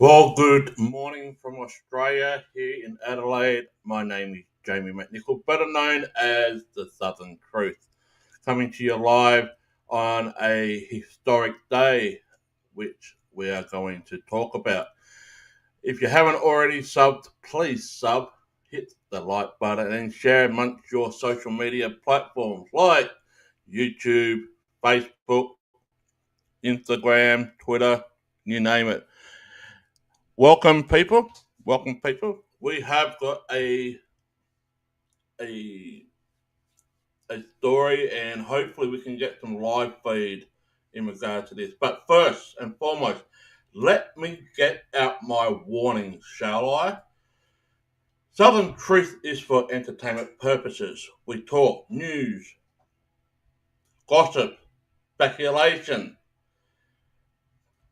Well, good morning from Australia here in Adelaide. My name is Jamie McNichol, better known as the Southern Truth, coming to you live on a historic day, which we are going to talk about. If you haven't already subbed, please sub, hit the like button, and share amongst your social media platforms like YouTube, Facebook, Instagram, Twitter, you name it. Welcome, people. Welcome, people. We have got a a story, and hopefully, we can get some live feed in regard to this. But first and foremost, let me get out my warnings, shall I? Southern Truth is for entertainment purposes. We talk news, gossip, speculation,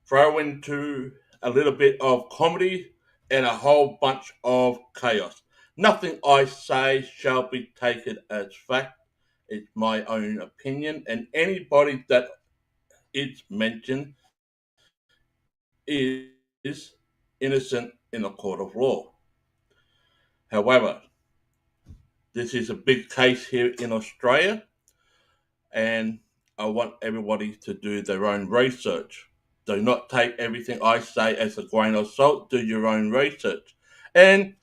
throw into a little bit of comedy, and a whole bunch of chaos. Nothing I say shall be taken as fact. It's my own opinion, and anybody that is mentioned is innocent in a court of law. However, this is a big case here in Australia, and I want everybody to do their own research. Do not take everything I say as a grain of salt. Do your own research. And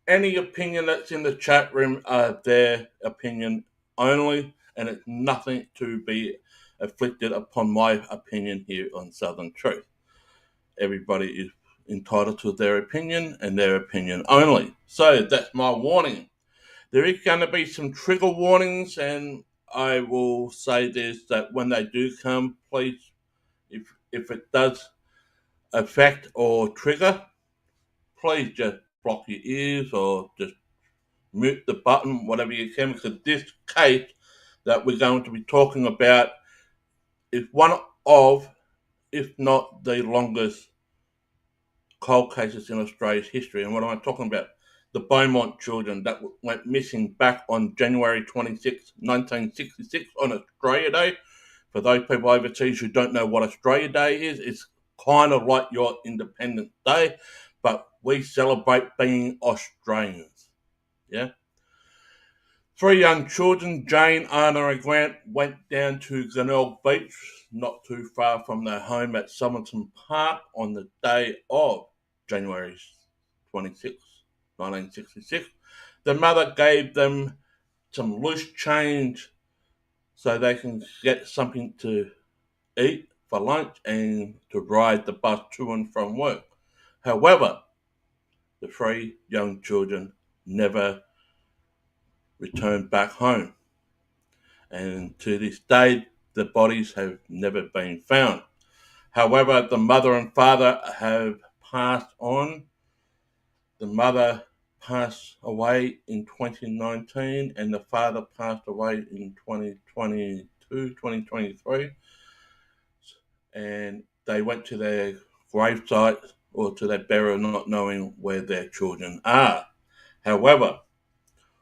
any opinion that's in the chat room are their opinion only, and it's nothing to be afflicted upon my opinion here on Southern Truth. Everybody is entitled to their opinion and their opinion only. So that's my warning. There is going to be some trigger warnings, and I will say this, that when they do come, please, if it does affect or trigger, please just block your ears or just mute the button, whatever you can, because this case that we're going to be talking about is one of, if not the longest cold cases in Australia's history. And what am I talking about? The Beaumont children that went missing back on January 26, 1966 on Australia Day. For those people overseas who don't know what Australia Day is, it's kind of like your Independence Day, but we celebrate being Australians. Yeah. Three young children, Jane, Anna, and Grant, went down to Glenelg Beach, not too far from their home at Somerton Park, on the day of January 26, 1966. The mother gave them some loose change so they can get something to eat for lunch and to ride the bus to and from work. However, the three young children never returned back home. And to this day, the bodies have never been found. However, the mother and father have passed on. The mother passed away in 2019, and the father passed away in 2022, 2023. and they went to their gravesite or to their burial not knowing where their children are. However,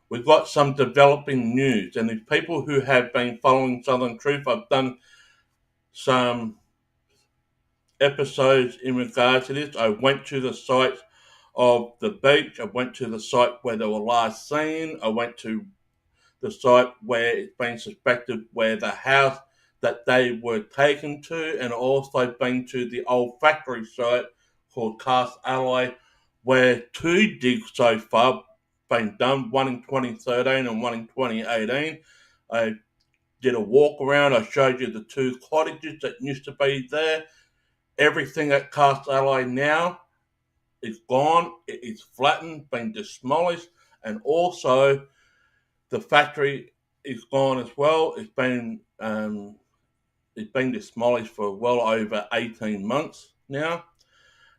we've got some developing news, and if people who have been following Southern Truth, I've done some episodes in regards to this. I went to the site of the beach. I went to the site where they were last seen. I went to the site where it's been suspected where the house that they were taken to, and also been to the old factory site called Castalloy, where two digs so far been done, one in 2013 and one in 2018. I did a walk around. I showed you the two cottages that used to be there. Everything at Castalloy now is gone. It is flattened, been demolished, and also the factory is gone as well. It's been demolished for well over 18 months now.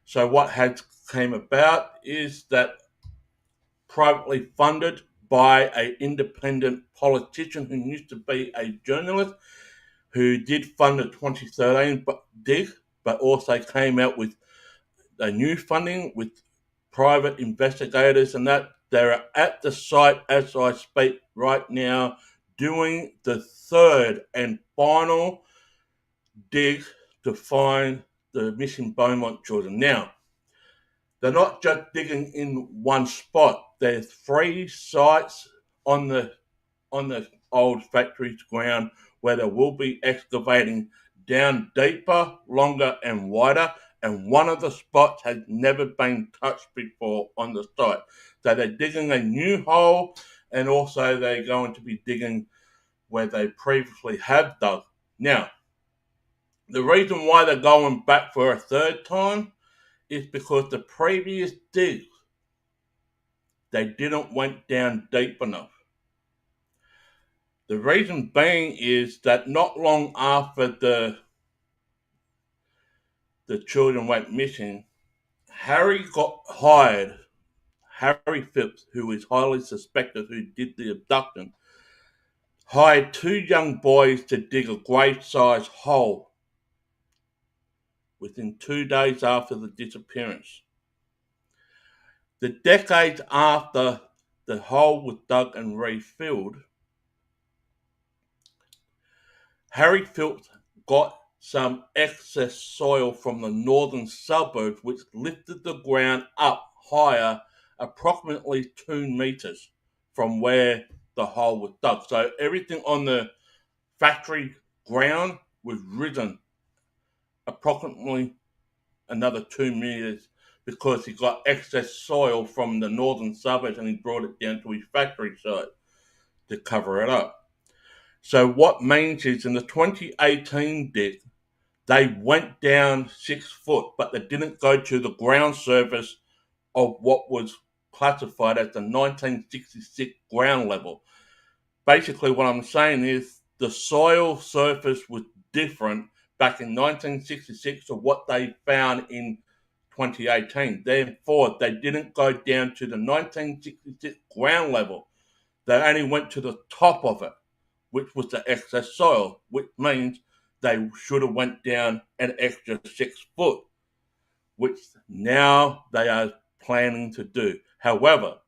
So what has came about is that privately funded by an independent politician who used to be a journalist who did fund the 2013 dig, but also came out with a new funding with private investigators, and that they're at the site as I speak right now doing the third and final dig to find the missing Beaumont children. Now, they're not just digging in one spot. There's three sites on the old factory's ground where they will be excavating down deeper, longer, and wider. And one of the spots has never been touched before on the site. So they're digging a new hole, and also they're going to be digging where they previously have dug. Now, the reason why they're going back for a third time is because the previous digs, they didn't went down deep enough. The reason being is that not long after the children went missing, Harry Phillps, who is highly suspected who did the abduction, hired two young boys to dig a grave-sized hole within 2 days after the disappearance. The decades after the hole was dug and refilled, Harry Phillps got some excess soil from the northern suburbs, which lifted the ground up higher, approximately 2 meters from where the hole was dug. So everything on the factory ground was risen approximately another 2 meters because he got excess soil from the northern suburbs and he brought it down to his factory site to cover it up. So what means is in the 2018 dig, they went down 6 foot, but they didn't go to the ground surface of what was classified as the 1966 ground level. Basically, what I'm saying is the soil surface was different back in 1966 to what they found in 2018. Therefore, they didn't go down to the 1966 ground level. They only went to the top of it, which was the excess soil, which means they should have went down an extra 6 foot, which now they are planning to do. However,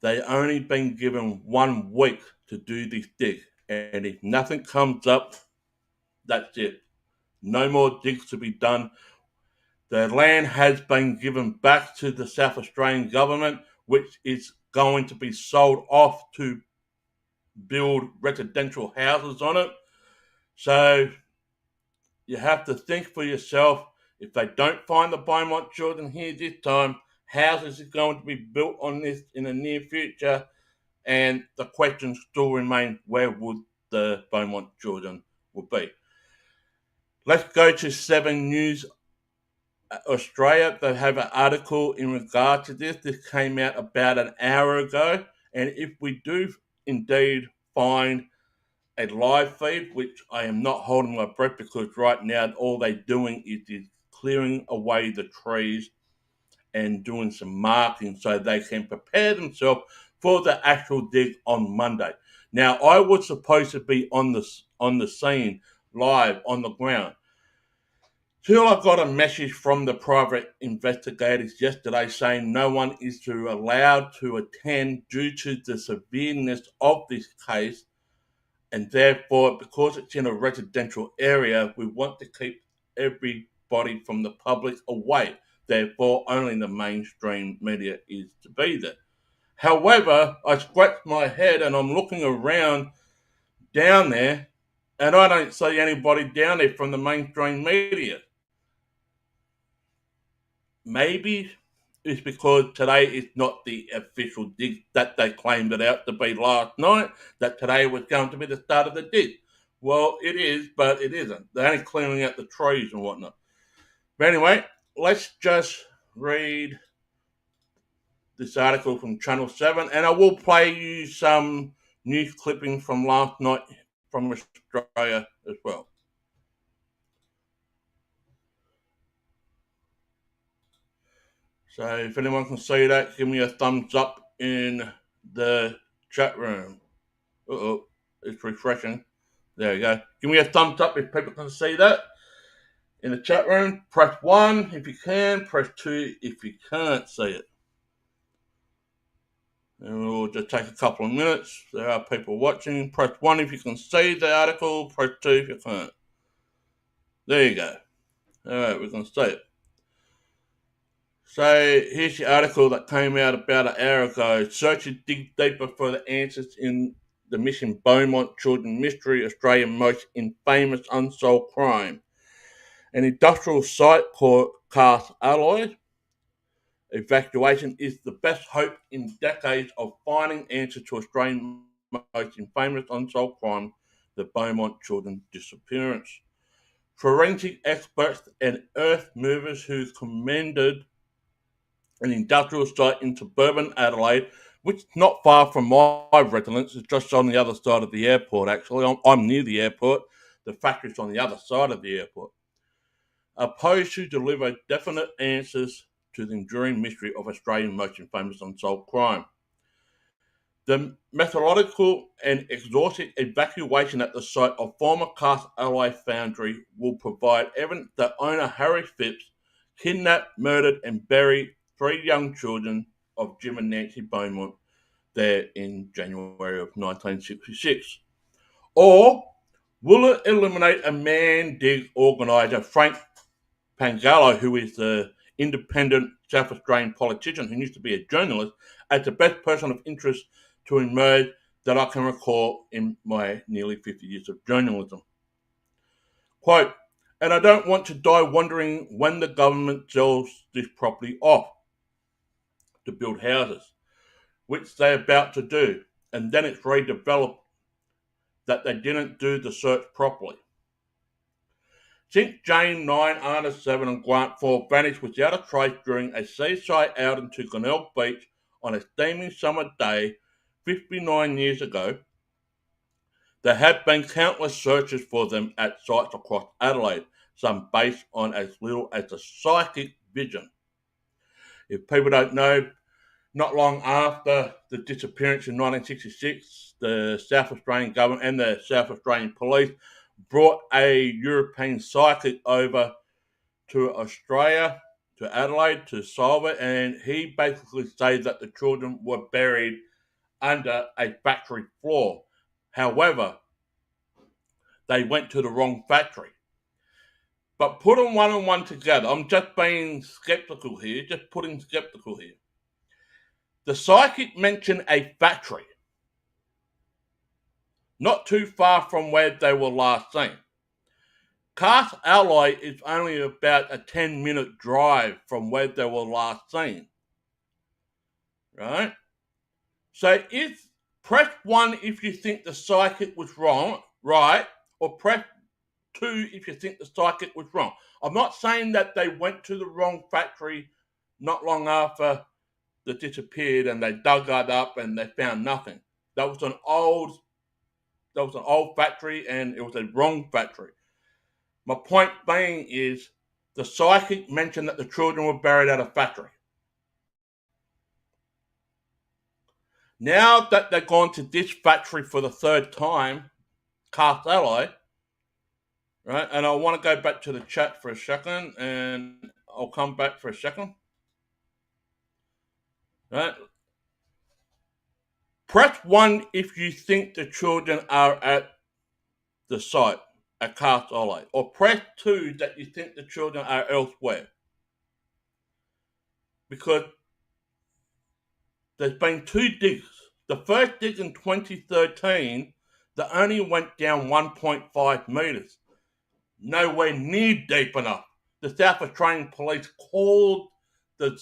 they only been given 1 week to do this dig, and if nothing comes up, that's it. No more digs to be done. The land has been given back to the South Australian government, which is going to be sold off to build residential houses on it. So you have to think for yourself. If they don't find the Beaumont children here this time, houses are going to be built on this in the near future, and the questions still remain: where would the Beaumont children will be? Let's go to 7 News Australia. They have an article in regard to this. This came out about an hour ago, and if we do indeed find a live feed, which I am not holding my breath because right now all they're doing is clearing away the trees and doing some marking so they can prepare themselves for the actual dig on Monday. Now, I was supposed to be on the scene, live on the ground, till I got a message from the private investigators yesterday saying no one is allowed to attend due to the severeness of this case, and therefore, because it's in a residential area, we want to keep everybody from the public away. Therefore, only the mainstream media is to be there. However, I scratched my head and I'm looking around down there, and I don't see anybody down there from the mainstream media. Maybe it's because today is not the official dig that they claimed it out to be last night, that today was going to be the start of the dig. Well, it is, but it isn't. They're only clearing out the trees and whatnot. But anyway, let's just read this article from Channel 7, and I will play you some news clippings from last night from Australia as well. So if anyone can see that, give me a thumbs up in the chat room. Uh-oh, it's refreshing. There you go. Give me a thumbs up if people can see that in the chat room. Press 1 if you can. Press 2 if you can't see it. And we'll just take a couple of minutes. There are people watching. Press 1 if you can see the article. Press 2 if you can't. There you go. All right, we can see it. So here's the article that came out about an hour ago. Searchers dig deeper for the answers in the missing Beaumont children mystery, Australia's most infamous unsolved crime. An industrial site called Castalloy. Evacuation is the best hope in decades of finding answers to Australia's most infamous unsolved crime, the Beaumont children disappearance. Forensic experts and earth movers who commended an industrial site in suburban Adelaide, which is not far from my residence. It's just on the other side of the airport, actually. I'm near the airport. The factory's on the other side of the airport. Are poised to deliver definite answers to the enduring mystery of Australia's most infamous unsolved crime. The methodological and exhaustive evacuation at the site of former Castalloy foundry will provide evidence that owner Harry Phillps kidnapped, murdered, and buried 3 young children of Jim and Nancy Beaumont there in January of 1966. Or will it eliminate a man dig organiser, Frank Pangallo, who is the independent South Australian politician who used to be a journalist, as the best person of interest to emerge that I can recall in my nearly 50 years of journalism? Quote, and I don't want to die wondering when the government sells this property off to build houses, which they're about to do, and then it's redeveloped that they didn't do the search properly. Since Jane 9, Anna 7 and Grant 4 vanished without a trace during a seaside outing to Glenelg Beach on a steaming summer day 59 years ago, there have been countless searches for them at sites across Adelaide, some based on as little as a psychic vision. If people don't know, not long after the disappearance in 1966, the South Australian government and the South Australian police brought a European psychic over to Australia, to Adelaide, to solve it, and he basically said that the children were buried under a factory floor. However, they went to the wrong factory. But putting one and one together, I'm just being skeptical here, just putting skeptical here. The psychic mentioned a factory not too far from where they were last seen. Castalloy is only about a 10-minute drive from where they were last seen. Right? So press 1 if you think the psychic was wrong, right? Or press 2 if you think the psychic was wrong. I'm not saying that they went to the wrong factory not long after they disappeared and they dug that up and they found nothing. That was an old factory and it was a wrong factory. My point being is the psychic mentioned that the children were buried at a factory. Now that they've gone to this factory for the third time, Castalloy, right? And I want to go back to the chat for a second, and I'll come back for a second, right? Press 1 if you think the children are at the site at Castalloy, or press 2 that you think the children are elsewhere. Because there's been 2 digs. The first dig in 2013 that only went down 1.5 metres, nowhere near deep enough. The South Australian Police called the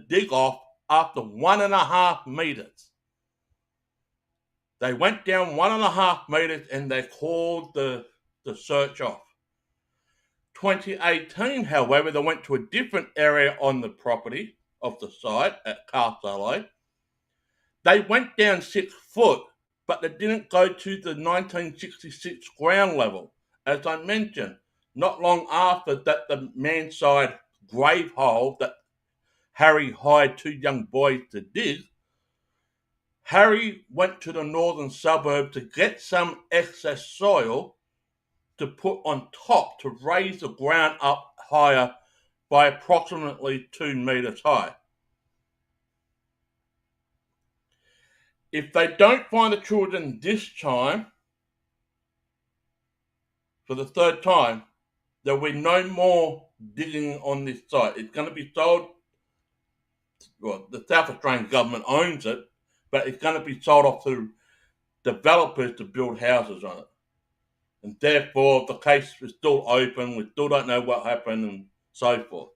dig off after 1.5 metres. They went down 1.5 metres and they called the search off. 2018, however, they went to a different area on the property of the site at Castalloy. They went down 6 foot, but they didn't go to the 1966 ground level. As I mentioned, not long after that, the manside grave hole that Harry hired 2 young boys to dig, Harry went to the northern suburb to get some excess soil to put on top to raise the ground up higher by approximately 2 metres high. If they don't find the children this time, for the third time, there will be no more digging on this site. It's going to be sold, well, the South Australian government owns it, but it's going to be sold off to developers to build houses on it. And therefore, the case is still open. We still don't know what happened and so forth.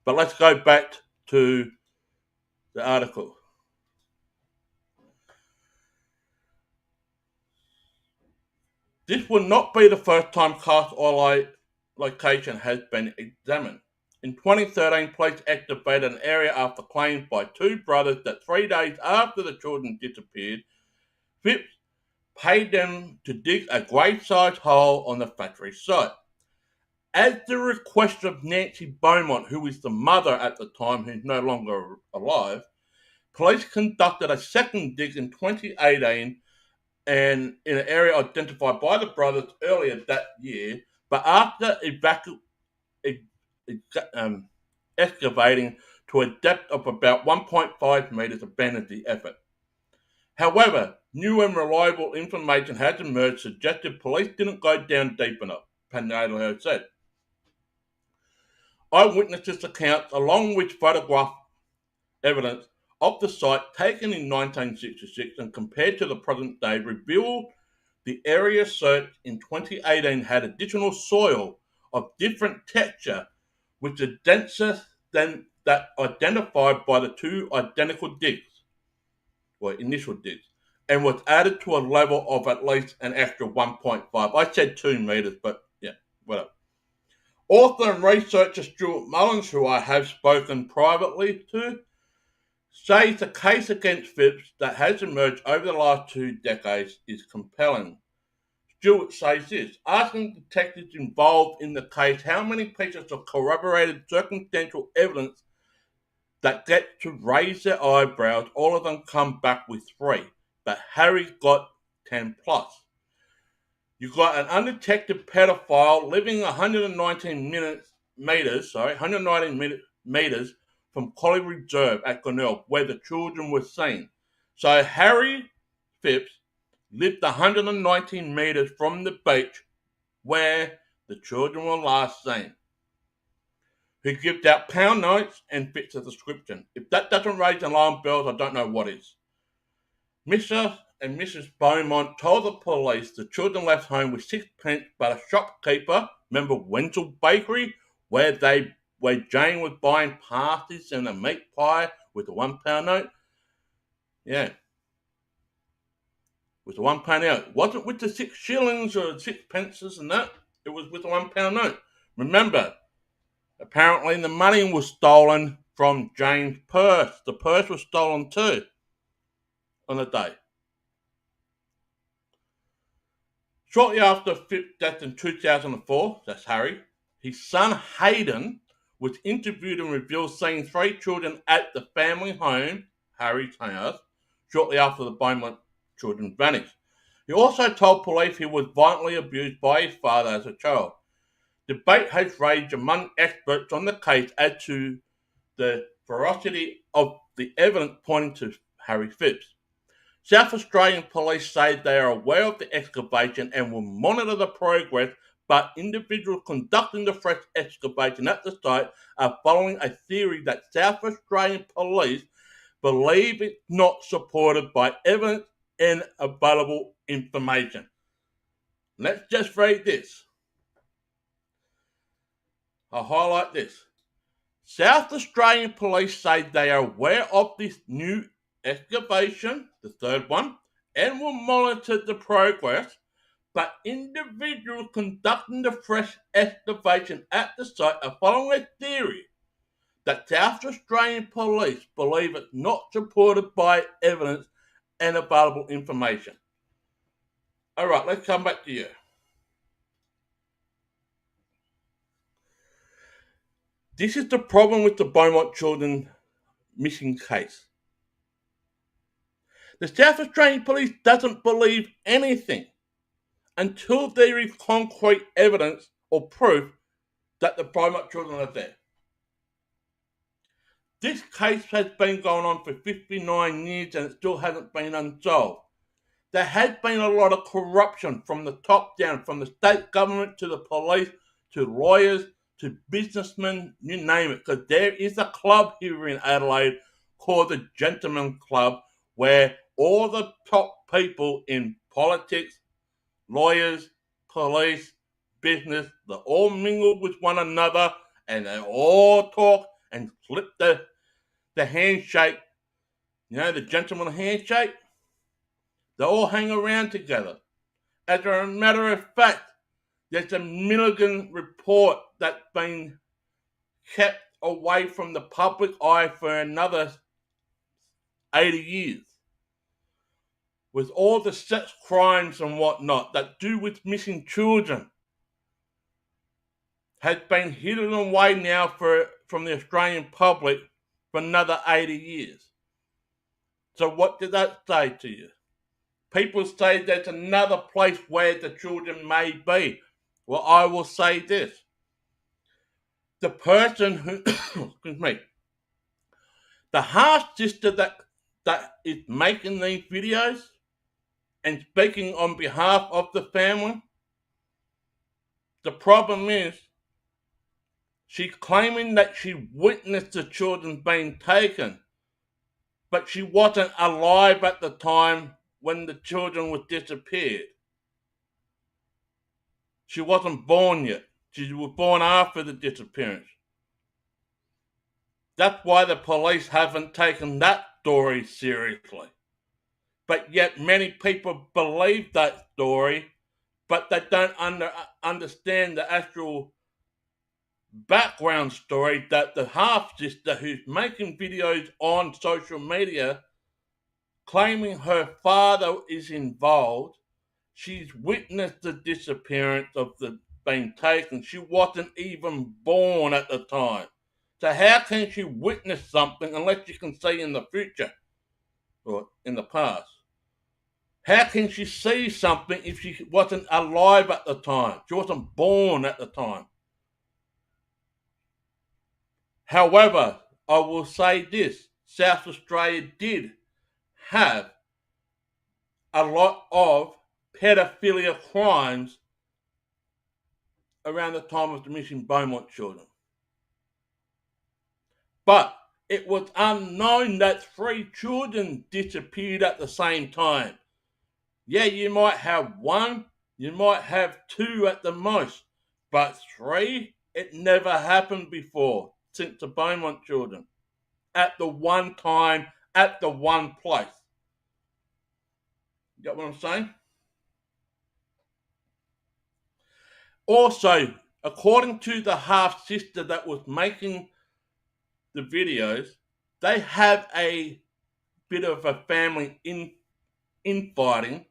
But let's go back to the article. This will not be the first time Castalloy location has been examined. In 2013, police activated an area after claims by 2 brothers that 3 days after the children disappeared, Phipps paid them to dig a grave-sized hole on the factory site. At the request of Nancy Beaumont, who is the mother at the time, who's no longer alive, police conducted a second dig in 2018 and in an area identified by the brothers earlier that year, but after excavating to a depth of about 1.5 metres, abandoned the effort. However, new and reliable information has emerged suggesting police didn't go down deep enough, Panalo said. Eyewitnesses' accounts, along with photograph evidence of the site taken in 1966 and compared to the present day, revealed the area searched in 2018 had additional soil of different texture, which is denser than that identified by the 2 identical digs, or initial digs, and was added to a level of at least an extra 1.5. I said 2 metres, but yeah, whatever. Author and researcher Stuart Mullins, who I have spoken privately to, says the case against Phipps that has emerged over the last 2 decades is compelling. Stewart says this, asking detectives involved in the case how many pieces of corroborated circumstantial evidence that get to raise their eyebrows, all of them come back with 3, but Harry got 10 plus. You got an undetected pedophile living 119 meters from Collie Reserve at Glenelg, where the children were seen. So Harry Phipps lived 119 meters from the beach where the children were last seen. He gives out pound notes and fits the description. If that doesn't raise alarm bells, I don't know what is. Mr. and Mrs. Beaumont told the police the children left home with 6pence, but a shopkeeper, remember Wenzel Bakery, where Jane was buying pasties and a meat pie with a £1 note? Yeah. With the £1 note. It wasn't with the 6 shillings or 6 pences and that. It was with the £1 note. Remember, apparently the money was stolen from Jane's purse. The purse was stolen too on the day. Shortly after Phipps' death in 2004, that's Harry, his son Hayden was interviewed and revealed seeing 3 children at the family home, Harry's house, shortly after the Beaumont children vanished. He also told police he was violently abused by his father as a child. Debate has raged among experts on the case as to the veracity of the evidence pointing to Harry Phillps. South Australian police say they are aware of the excavation and will monitor the progress, but individuals conducting the fresh excavation at the site are following a theory that South Australian police believe it's not supported by evidence and available information. Let's just read this. I'll highlight this. South Australian police say they are aware of this new excavation, the third one, and will monitor the progress, but individuals conducting the fresh excavation at the site are following a theory that South Australian police believe it's not supported by evidence and available information. All right, let's come back to you. This is the problem with the Beaumont children missing case. The South Australian police doesn't believe anything until there is concrete evidence or proof that the Beaumont children are there. This case has been going on for 59 years and it still hasn't been unsolved. There has been a lot of corruption from the top down, from the state government to the police to lawyers to businessmen, you name it, because there is a club here in Adelaide called the Gentlemen's Club where all the top people in politics, lawyers, police, business, they all mingle with one another and they all talk and flip the handshake, you know, the gentleman handshake. They all hang around together. As a matter of fact, there's a Milligan report that's been kept away from the public eye for another 80 years. With all the sex crimes and whatnot that do with missing children, has been hidden away now from the Australian public for another 80 years. So what did that say to you? People say there's another place where the children may be. Well, I will say this. The person who, excuse me, the half sister that is making these videos and speaking on behalf of the family, the problem is she's claiming that she witnessed the children being taken, but she wasn't alive at the time when the children were disappeared. She wasn't born yet. She was born after the disappearance. That's why the police haven't taken that story seriously. But yet many people believe that story, but they don't understand the actual background story that the half-sister who's making videos on social media claiming her father is involved. She's witnessed the disappearance of the being taken. She wasn't even born at the time. So how can she witness something unless she can see in the future or in the past? How can she see something if she wasn't alive at the time? She wasn't born at the time. However, I will say this, South Australia did have a lot of pedophilia crimes around the time of the missing Beaumont children. But it was unknown that 3 children disappeared at the same time. Yeah, you might have 1, you might have 2 at the most, but 3, it never happened before since the Beaumont children. At the one time, at the one place. You get what I'm saying? Also, according to the half sister that was making the videos, they have a bit of a family infighting,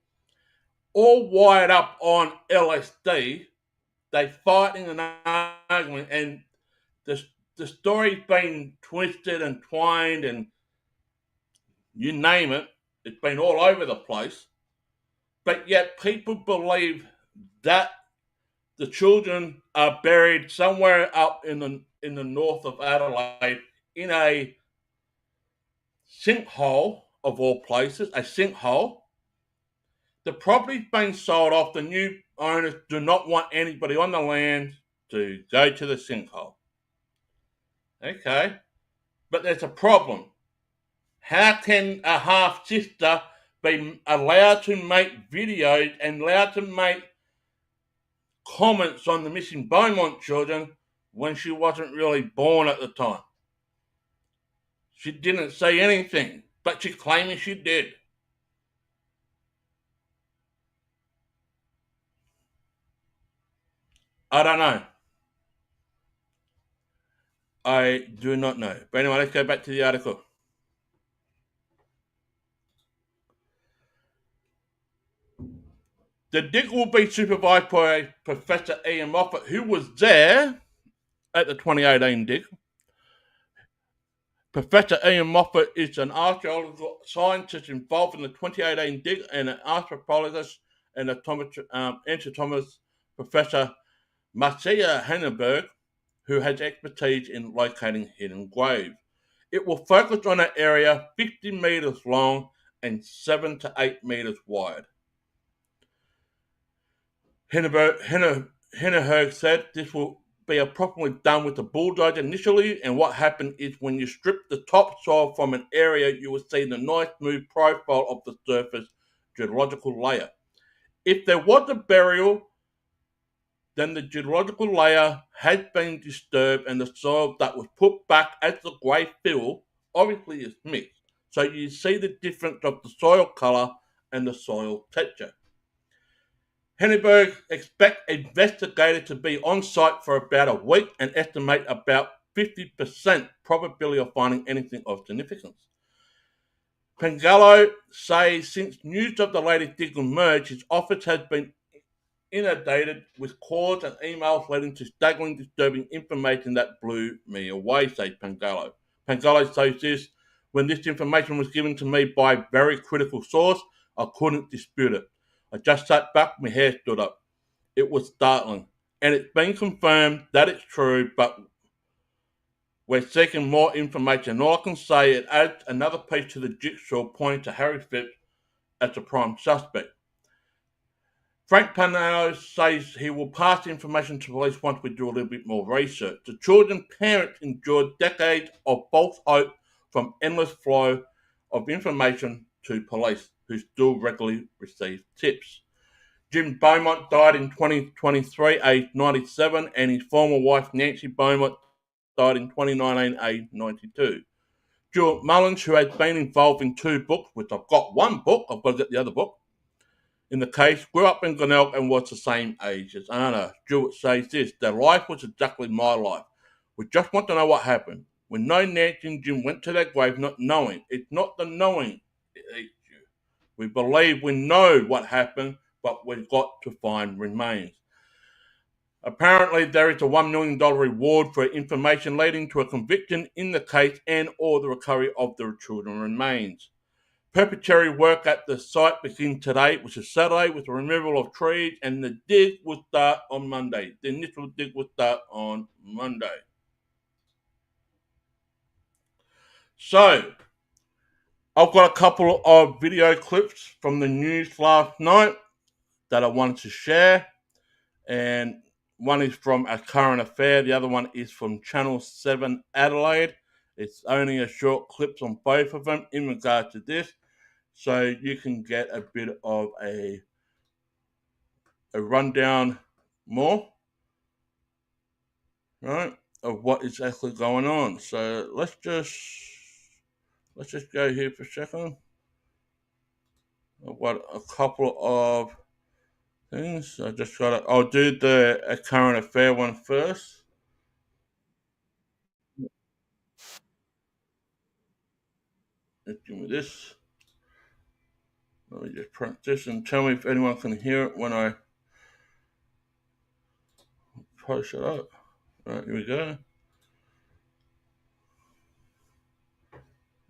all wired up on LSD. They fighting and arguing, and the story's been twisted and twined, and you name it. It's been all over the place. But yet people believe that the children are buried somewhere up in the north of Adelaide in a sinkhole of all places, a sinkhole. The property's been sold off. The new owners do not want anybody on the land to go to the sinkhole. Okay, but there's a problem. How can a half sister be allowed to make videos and allowed to make comments on the missing Beaumont children when she wasn't really born at the time? She didn't say anything, but she's claiming she did. I don't know. I do not know. But anyway, let's go back to the article. The dig will be supervised by Professor Ian Moffat, who was there at the 2018 dig. Professor Ian Moffat is an archaeological scientist involved in the 2018 dig and an anthropologist and anatomist, Professor Marcia Henneberg, who has expertise in locating hidden graves. It will focus on an area 50 metres long and 7 to 8 metres wide. Henneberg said this will be approximately done with a bulldozer initially, and what happened is when you strip the topsoil from an area, you will see the nice smooth profile of the surface geological layer. If there was a burial, then the geological layer has been disturbed and the soil that was put back as the grey fill obviously is mixed. So you see the difference of the soil colour and the soil texture. Henneberg expects investigators to be on site for about a week and estimate about 50% probability of finding anything of significance. Pangallo says since news of the latest dig emerged, his office has been inundated with calls and emails leading to staggering, disturbing information that blew me away, says Pangallo. Pangallo says this: when this information was given to me by a very critical source, I couldn't dispute it. I just sat back, my hair stood up. It was startling. And it's been confirmed that it's true, but we're seeking more information. All I can say, it adds another piece to the jigsaw pointing to Harry Phillps as the prime suspect. Frank Panaro says he will pass the information to police once we do a little bit more research. The children's parents endured decades of false hope from endless flow of information to police, who still regularly receive tips. Jim Beaumont died in 2023, aged 97, and his former wife Nancy Beaumont died in 2019, aged 92. Stuart Mullins, who has been involved in 2 books, which I've got one book, I've got to get the other book, in the case, grew up in Glenelg and was the same age as Anna. Stuart says this: their life was exactly my life. We just want to know what happened. We know Nancy and Jim went to their grave not knowing. It's not the knowing it eats you. We believe we know what happened, but we've got to find remains. Apparently, there is a $1 million reward for information leading to a conviction in the case and or the recovery of the children's remains. Preparatory work at the site begins today, which is Saturday, with the removal of trees, and the dig will start on Monday. The initial dig will start on Monday. So, I've got a couple of video clips from the news last night that I wanted to share, and one is from A Current Affair, the other one is from Channel 7 Adelaide. It's only a short clips on both of them in regard to this, so you can get a bit of a rundown more, right, of what is actually going on. So let's just go here for a second. I've got a couple of things. I'll do the A Current Affair one first. Just give me this. Let me just print this and tell me if anyone can hear it when I post it up. All right, here we go.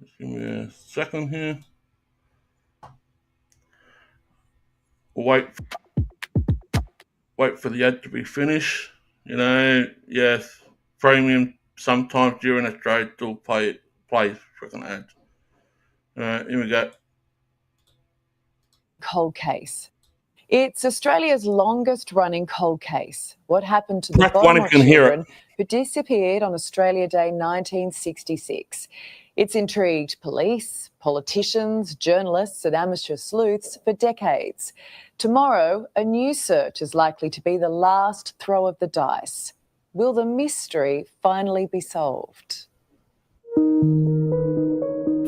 Just give me a second here. wait for the ad to be finished. Yes, premium sometimes during Australia still plays freaking ads. Here we go. Cold case. It's Australia's longest running cold case. What happened to the Beaumont children who disappeared on Australia Day 1966? It's intrigued police, politicians, journalists and amateur sleuths for decades. Tomorrow, a new search is likely to be the last throw of the dice. Will the mystery finally be solved?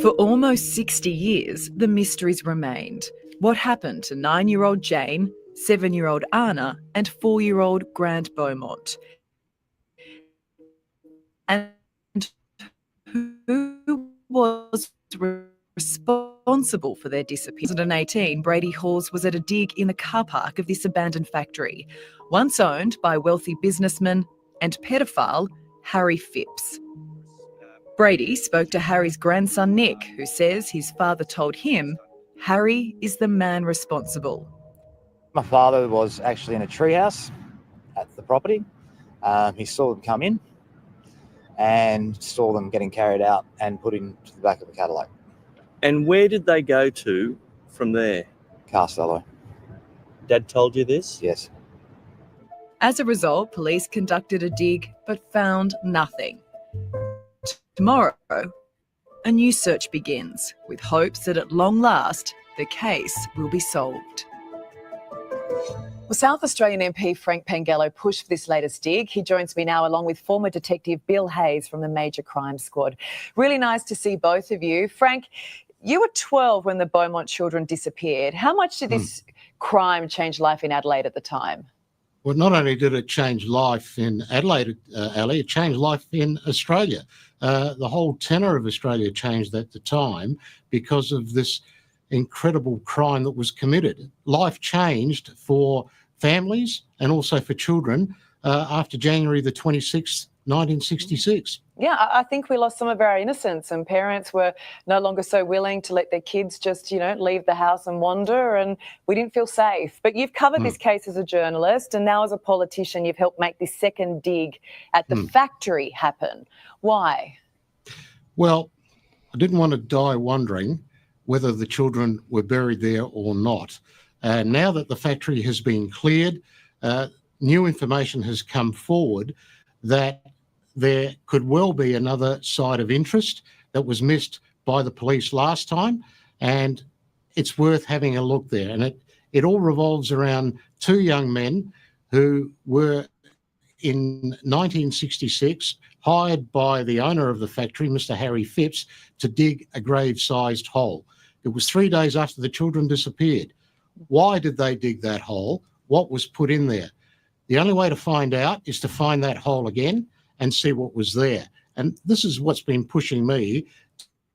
For almost 60 years, the mysteries remained. What happened to 9-year-old Jane, 7-year-old Anna and 4-year-old Grant Beaumont? And who was responsible for their disappearance? In 2018, Brady Halls was at a dig in the car park of this abandoned factory, once owned by wealthy businessman and pedophile Harry Phillps. Brady spoke to Harry's grandson Nick, who says his father told him Harry is the man responsible. My father was actually in a treehouse at the property. He saw them come in and saw them getting carried out and put into the back of the Castalloy. And where did they go to from there? Castalloy. Dad told you this? Yes. As a result, police conducted a dig but found nothing. Tomorrow, a new search begins, with hopes that at long last, the case will be solved. Well, South Australian MP Frank Pangello pushed for this latest dig. He joins me now along with former detective Bill Hayes from the Major Crime Squad. Really nice to see both of you. Frank, you were 12 when the Beaumont children disappeared. How much did this crime change life in Adelaide at the time? Well, not only did it change life in Adelaide, Ali, it changed life in Australia. The whole tenor of Australia changed at the time because of this incredible crime that was committed. Life changed for families and also for children after January the 26th, 1966. Yeah, I think we lost some of our innocence and parents were no longer so willing to let their kids just, leave the house and wander, and we didn't feel safe. But you've covered this case as a journalist and now as a politician you've helped make this second dig at the factory happen. Why? Well, I didn't want to die wondering whether the children were buried there or not. Now that the factory has been cleared, new information has come forward that there could well be another side of interest that was missed by the police last time, and it's worth having a look there. And it all revolves around two young men who were in 1966 hired by the owner of the factory, Mr. Harry Phillps, to dig a grave-sized hole. It was 3 days after the children disappeared. Why did they dig that hole? What was put in there? The only way to find out is to find that hole again and see what was there. And this is what's been pushing me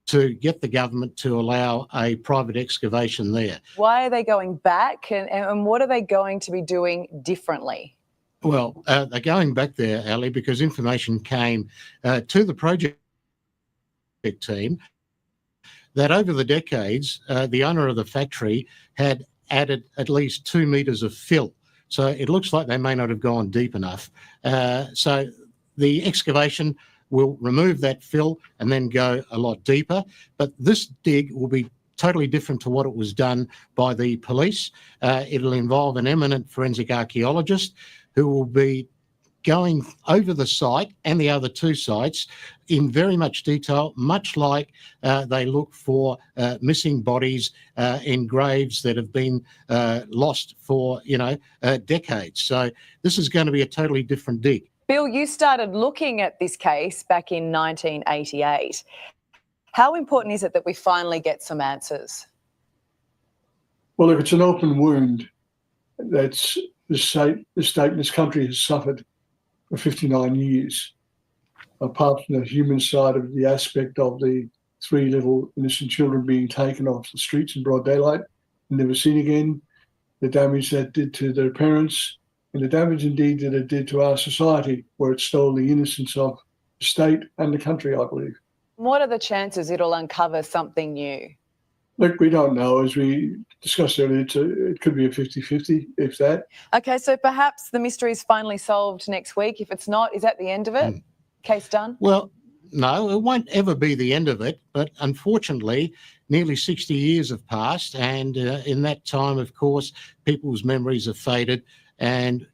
to get the government to allow a private excavation there. Why are they going back and what are they going to be doing differently? Well, they're going back there, Ali, because information came to the project team that over the decades, the owner of the factory had added at least 2 metres of fill. So it looks like they may not have gone deep enough. So the excavation will remove that fill and then go a lot deeper. But this dig will be totally different to what it was done by the police. It'll involve an eminent forensic archaeologist who will be going over the site and the other two sites in very much detail, much like they look for missing bodies in graves that have been lost for, decades. So this is going to be a totally different dig. Bill, you started looking at this case back in 1988. How important is it that we finally get some answers? Well, if it's an open wound, that's the state and this country has suffered for 59 years, apart from the human side of the aspect of the 3 little innocent children being taken off the streets in broad daylight and never seen again, the damage that did to their parents, and the damage indeed that it did to our society, where it stole the innocence of the state and the country, I believe. What are the chances it'll uncover something new? Look, we don't know. As we discussed earlier, it could be a 50-50, if that. Okay, so perhaps the mystery is finally solved next week. If it's not, is that the end of it? Case done? Well, no, it won't ever be the end of it. But unfortunately, nearly 60 years have passed. And in that time, of course, people's memories have faded. And,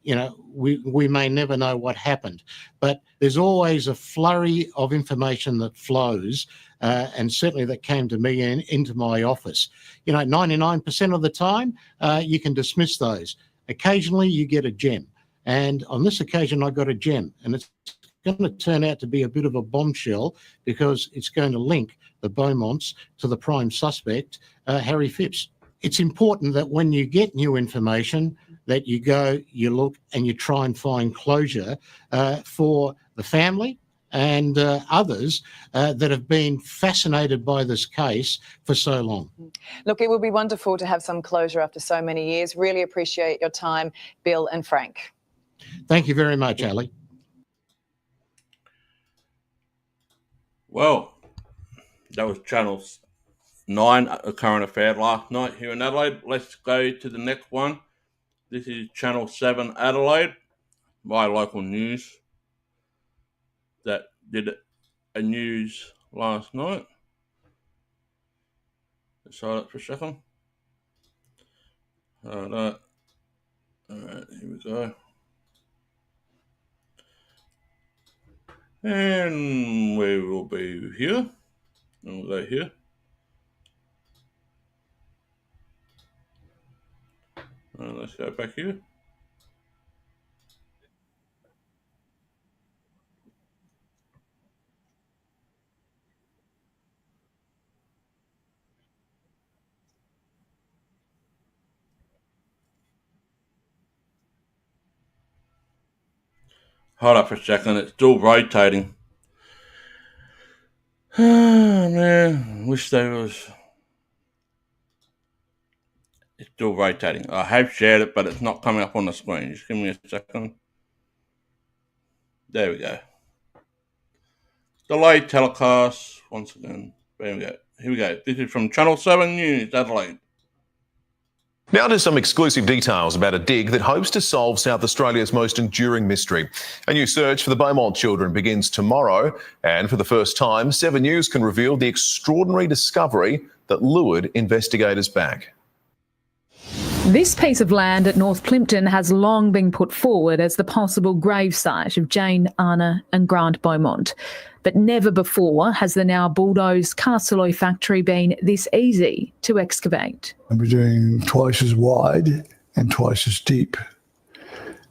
we may never know what happened. But there's always a flurry of information that flows, and certainly that came to me into my office. 99% of the time, you can dismiss those. Occasionally, you get a gem. And on this occasion, I got a gem. And it's going to turn out to be a bit of a bombshell because it's going to link the Beaumonts to the prime suspect, Harry Phillps. It's important that when you get new information, that you go, you look, and you try and find closure for the family and others that have been fascinated by this case for so long. Look, it would be wonderful to have some closure after so many years. Really appreciate your time, Bill and Frank. Thank you very much, Ali. Well, that was Channel 9, a current affair last night here in Adelaide. Let's go to the next one. This is Channel 7 Adelaide, my local news that did a news last night. Let's hold it for a second. Alright, here we go. And we will be here. And we'll go here. Let's go back here. Hold up for a second, it's still rotating. Oh man, wish there was. It's still rotating. I have shared it, but it's not coming up on the screen. Just give me a second. There we go. Delayed telecast. Once again. There we go. Here we go. This is from Channel 7 News, Adelaide. Now to some exclusive details about a dig that hopes to solve South Australia's most enduring mystery. A new search for the Beaumont children begins tomorrow, and for the first time, 7 News can reveal the extraordinary discovery that lured investigators back. This piece of land at North Plympton has long been put forward as the possible gravesite of Jane, Anna and Grant Beaumont. But never before has the now bulldozed Castalloy factory been this easy to excavate. We're doing twice as wide and twice as deep.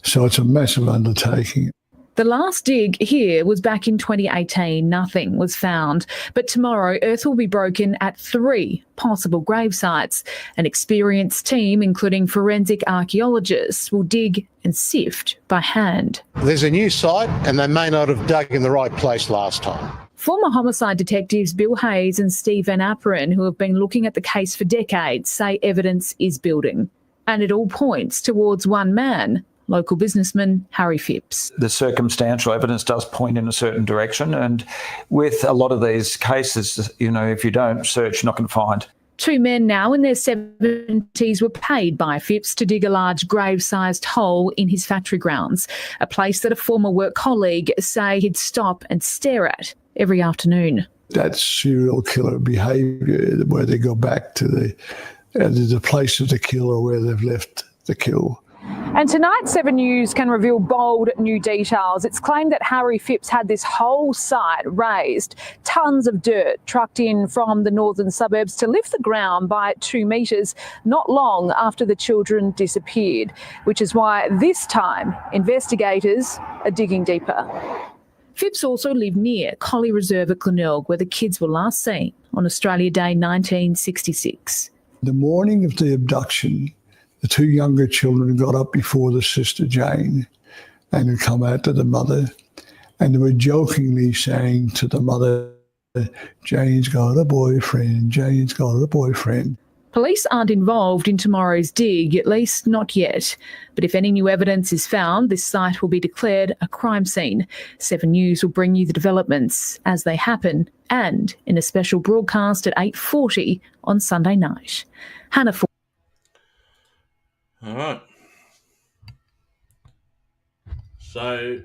So it's a massive undertaking. The last dig here was back in 2018. Nothing was found. But tomorrow, earth will be broken at 3 possible grave sites. An experienced team, including forensic archaeologists, will dig and sift by hand. There's a new site and they may not have dug in the right place last time. Former homicide detectives Bill Hayes and Steve Van Apperen, who have been looking at the case for decades, say evidence is building. And it all points towards one man, local businessman Harry Phillps. The circumstantial evidence does point in a certain direction, and with a lot of these cases, if you don't search, you're not going to find. 2 men now in their 70s were paid by Phillps to dig a large grave-sized hole in his factory grounds, a place that a former work colleague say he'd stop and stare at every afternoon. That's serial killer behaviour, where they go back to the place of the kill or where they've left the kill. And tonight, 7 News can reveal bold new details. It's claimed that Harry Phillps had this whole site raised, tons of dirt trucked in from the northern suburbs to lift the ground by 2 metres not long after the children disappeared, which is why this time investigators are digging deeper. Phillps also lived near Collie Reserve at Glenelg, where the kids were last seen on Australia Day 1966. The morning of the abduction, the 2 younger children got up before the sister Jane and had come out to the mother, and they were jokingly saying to the mother, "Jane's got a boyfriend, Jane's got a boyfriend." Police aren't involved in tomorrow's dig, at least not yet. But if any new evidence is found, this site will be declared a crime scene. 7 News will bring you the developments as they happen and in a special broadcast at 8:40 on Sunday night. Hannah. All right. So,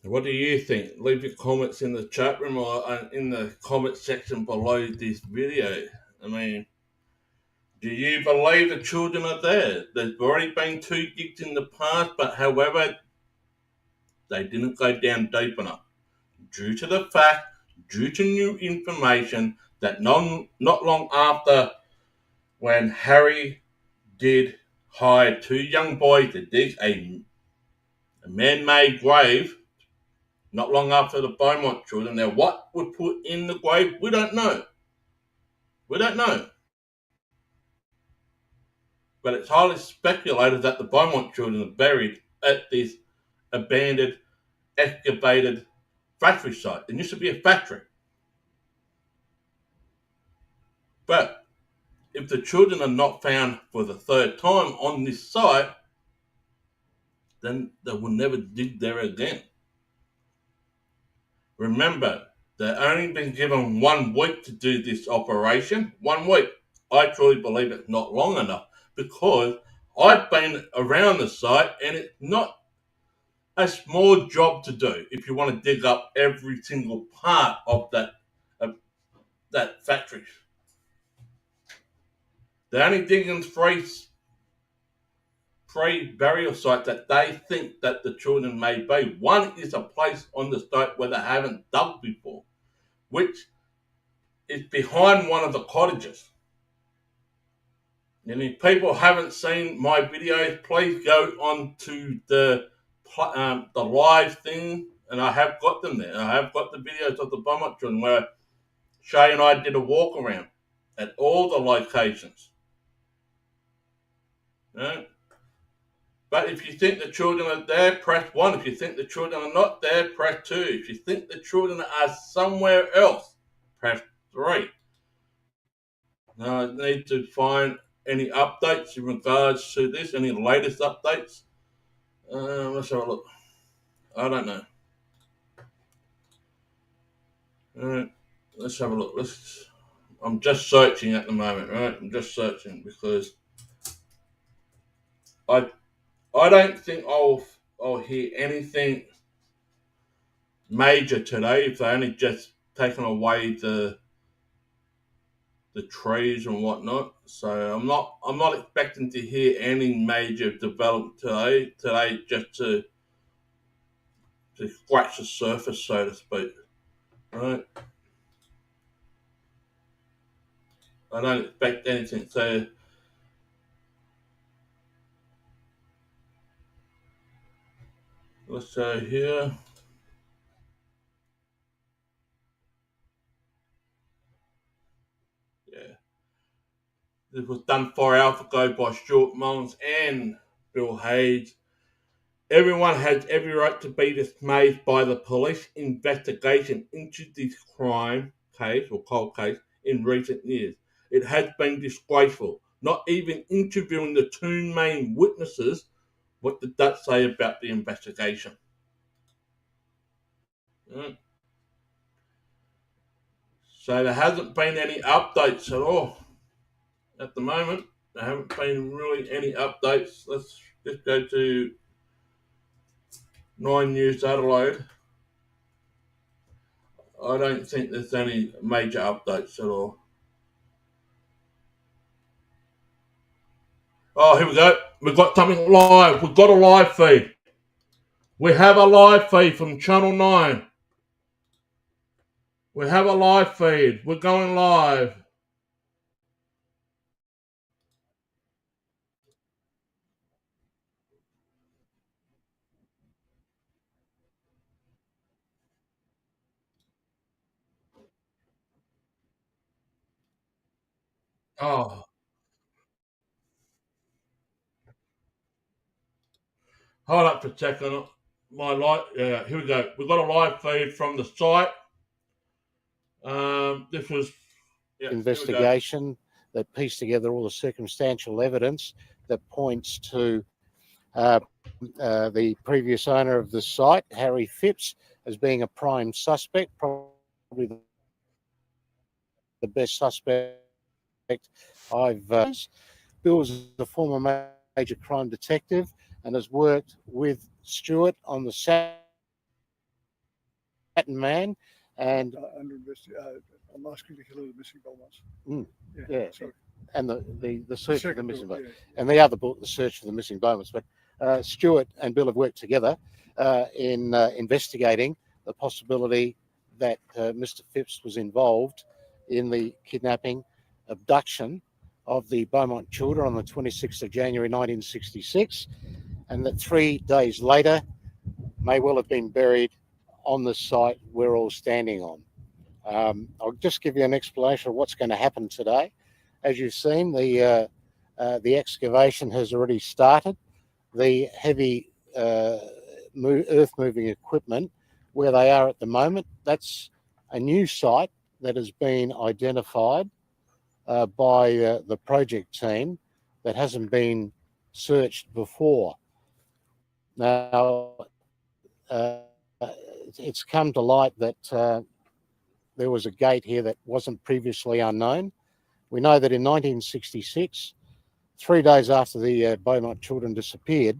what do you think? Leave your comments in the chat room or in the comment section below this video. I mean, do you believe the children are there? There's already been 2 gigs in the past, but however, they didn't go down deep enough. Due to new information that not long after when Harry did hire 2 young boys to dig a man-made grave, not long after the Beaumont children. Now, what was put in the grave, we don't know. We don't know. But it's highly speculated that the Beaumont children are buried at this abandoned, excavated factory site. It used to be a factory. But if the children are not found for the 3rd time on this site, then they will never dig there again. Remember, they've only been given 1 week to do this operation. 1 week. I truly believe it's not long enough because I've been around the site and it's not a small job to do if you want to dig up every single part of that factory. They're only digging 3 burial sites that they think that the children may be. One is a place on the site where they haven't dug before, which is behind one of the cottages. And if people haven't seen my videos, please go on to the live thing, and I have got them there. I have got the videos of the Beaumont children where Shay and I did a walk around at all the locations. Right? But if you think the children are there, press 1. If you think the children are not there, press 2. If you think the children are somewhere else, press 3. Now, I need to find any updates in regards to this, any latest updates. Let's have a look. I don't know. Alright, let's have a look. I'm just searching at the moment, right? I'm just searching because I don't think I'll hear anything major today if they only just taken away the trees and whatnot. So I'm not expecting to hear any major development today. Today just to scratch the surface, so to speak. Right? I don't expect anything. So let's go here. Yeah. This was done 4 hours ago by Stuart Mullins and Bill Hayes. Everyone has every right to be dismayed by the police investigation into this crime case or cold case in recent years. It has been disgraceful. Not even interviewing the 2 main witnesses, what did that say about the investigation? So there hasn't been any updates at all. At the moment, there haven't been really any updates. Let's just go to 9 News Adelaide. I don't think there's any major updates at all. Oh, here we go. We've got something live. We've got a live feed. We have a live feed from Channel 9. We have a live feed. We're going live. Oh. Hold up for a second. Yeah, here we go. We've got a live feed from the site. This was investigation that pieced together all the circumstantial evidence that points to the previous owner of the site, Harry Phillps, as being a prime suspect, probably the best suspect I've. Bill is a former major crime detective and has worked with Stuart on the Saturn Man and I'm asking to kill the missing Beaumonts. And the search for the missing Beaumonts, and the other book, the search for the missing Beaumonts. But Stuart and Bill have worked together in investigating the possibility that Mr. Phillps was involved in the kidnapping, abduction of the Beaumont children on the 26th of January 1966, and that 3 days later may well have been buried on the site we're all standing on. I'll just give you an explanation of what's going to happen today. As you've seen, the excavation has already started. The heavy earth-moving equipment, where they are at the moment, that's a new site that has been identified by the project team that hasn't been searched before. Now, it's come to light that there was a gate here that wasn't previously unknown. We know that in 1966, 3 days after the Beaumont children disappeared,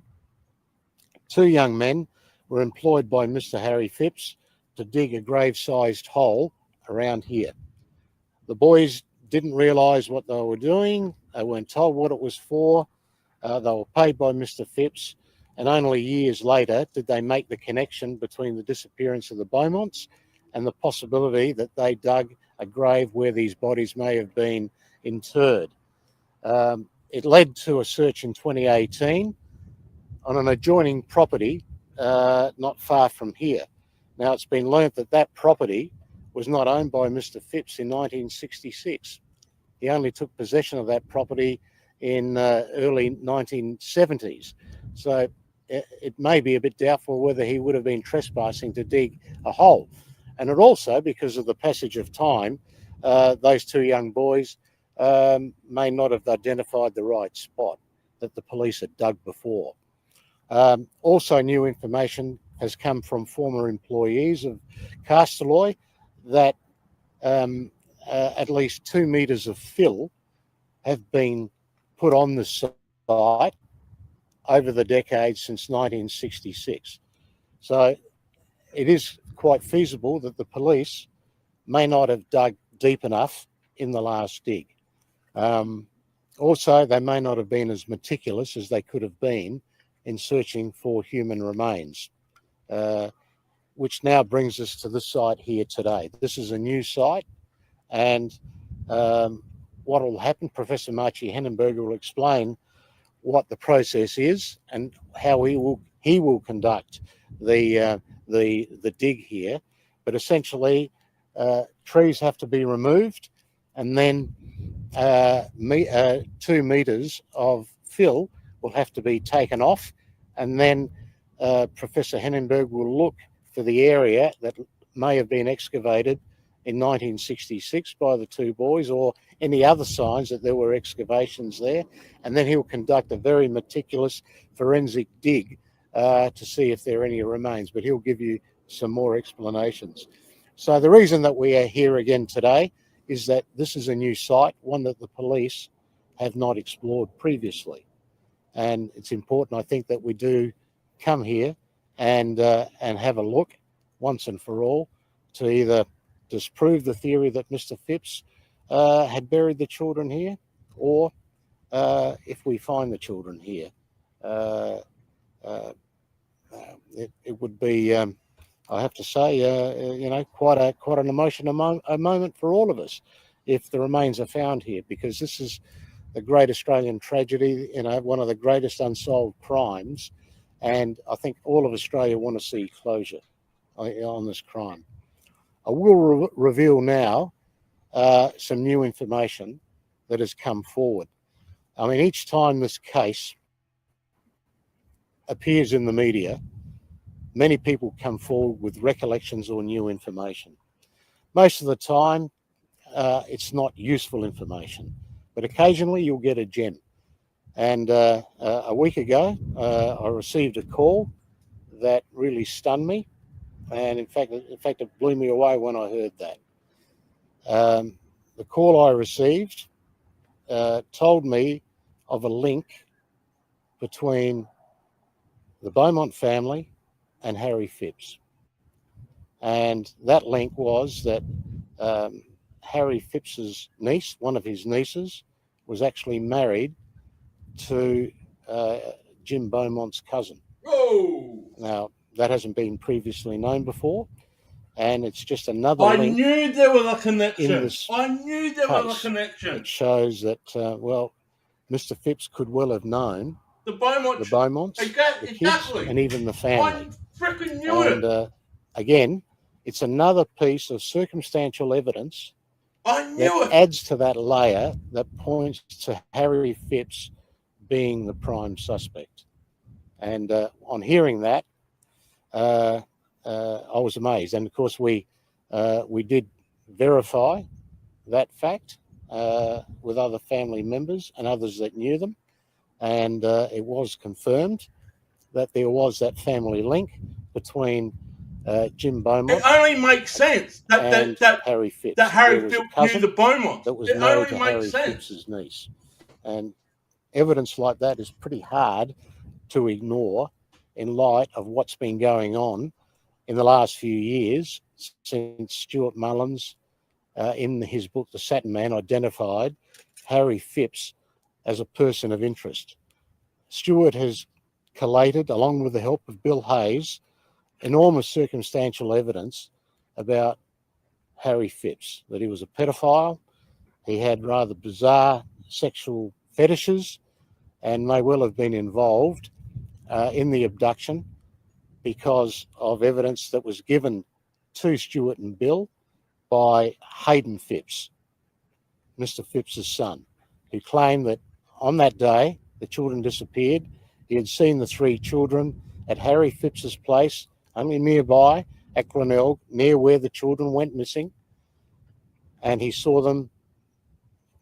2 young men were employed by Mr. Harry Phillps to dig a grave-sized hole around here. The boys didn't realise what they were doing. They weren't told what it was for. They were paid by Mr. Phillps, and only years later did they make the connection between the disappearance of the Beaumonts and the possibility that they dug a grave where these bodies may have been interred. It led to a search in 2018 on an adjoining property not far from here. Now, it's been learnt that that property was not owned by Mr. Phillps in 1966. He only took possession of that property in early 1970s. So it may be a bit doubtful whether he would have been trespassing to dig a hole. And it also, because of the passage of time, those 2 young boys may not have identified the right spot that the police had dug before. Also, new information has come from former employees of Castalloy that at least 2 metres of fill have been put on the site over the decades since 1966. So it is quite feasible that the police may not have dug deep enough in the last dig. Also, they may not have been as meticulous as they could have been in searching for human remains, which now brings us to this site here today. This is a new site, and what will happen, Professor Marchie Hennenberger will explain what the process is and how he will conduct the dig here. But essentially, trees have to be removed, and then 2 metres of fill will have to be taken off, and then Professor Hennenberg will look for the area that may have been excavated in 1966 by the 2 boys, or any other signs that there were excavations there, and then he'll conduct a very meticulous forensic dig to see if there are any remains, but he'll give you some more explanations. So the reason that we are here again today is that this is a new site, one that the police have not explored previously. And it's important, I think, that we do come here and have a look once and for all to either disprove the theory that Mr. Phillps had buried the children here, or if we find the children here, it would be, I have to say, quite an emotional moment for all of us if the remains are found here, because this is the great Australian tragedy, one of the greatest unsolved crimes, and I think all of Australia want to see closure on this crime. I will reveal now some new information that has come forward. I mean, each time this case appears in the media, many people come forward with recollections or new information. Most of the time, it's not useful information. But occasionally you'll get a gem. And a week ago, I received a call that really stunned me. And in fact, it blew me away when I heard that. The call I received told me of a link between the Beaumont family and Harry Phipps. And that link was that Harry Phipps's niece, one of his nieces, was actually married to Jim Beaumont's cousin. Whoa! Now, that hasn't been previously known before, and it's just another I link knew there was a connection. in this I knew there was a case. connection. It shows that, well, Mr. Phipps could well have known The Beaumont. the Beaumonts, the kids, Exactly. and even the family. I freaking knew it. And again, it's another piece of circumstantial evidence I knew that adds to that layer that points to Harry Phipps being the prime suspect. And on hearing that, I was amazed. And of course, we did verify that fact with other family members and others that knew them. And it was confirmed that there was that family link between Jim Beaumont. It only makes sense that Harry Phipps. That Harry Phipps knew the Beaumont. That was it married only to makes Harry sense. Phipps's niece. And evidence like that is pretty hard to ignore in light of what's been going on in the last few years since Stuart Mullins, in his book The Satin Man, identified Harry Phipps as a person of interest. Stuart has collated, along with the help of Bill Hayes, enormous circumstantial evidence about Harry Phipps, that he was a pedophile, he had rather bizarre sexual fetishes, and may well have been involved in the abduction because of evidence that was given to Stuart and Bill by Hayden Phipps, Mr. Phipps's son, who claimed that on that day the children disappeared. He had seen the three children at Harry Phipps's place, only nearby at Glenelg, near where the children went missing, and he saw them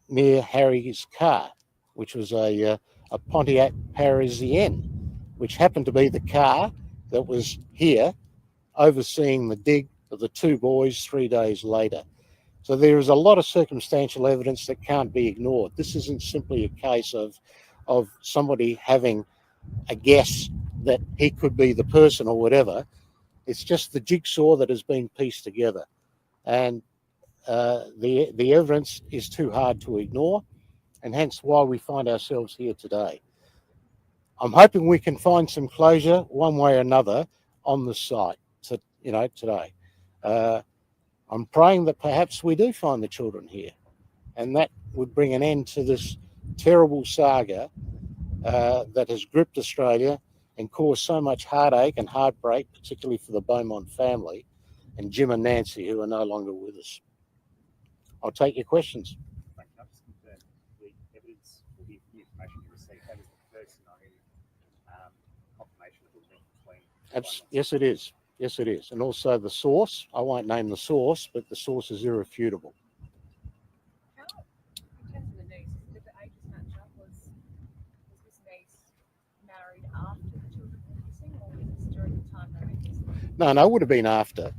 near Harry's car, which was a Pontiac Parisienne, which happened to be the car that was here overseeing the dig of the two boys 3 days later. So there is a lot of circumstantial evidence that can't be ignored. This isn't simply a case of somebody having a guess that he could be the person or whatever. It's just the jigsaw that has been pieced together. And the evidence is too hard to ignore, and hence why we find ourselves here today. I'm hoping we can find some closure one way or another on the site today. I'm praying that perhaps we do find the children here, and that would bring an end to this terrible saga that has gripped Australia and caused so much heartache and heartbreak, particularly for the Beaumont family and Jim and Nancy, who are no longer with us. I'll take your questions. Can I just confirm the evidence or the information you received, that is the first known confirmation of the link between... Yes, it is. Yes, it is. And also the source, I won't name the source, but the source is irrefutable. In terms of the niece, did the ages match up? Was this niece married after the children were missing, or was this during the time they went missing? No, it would have been after.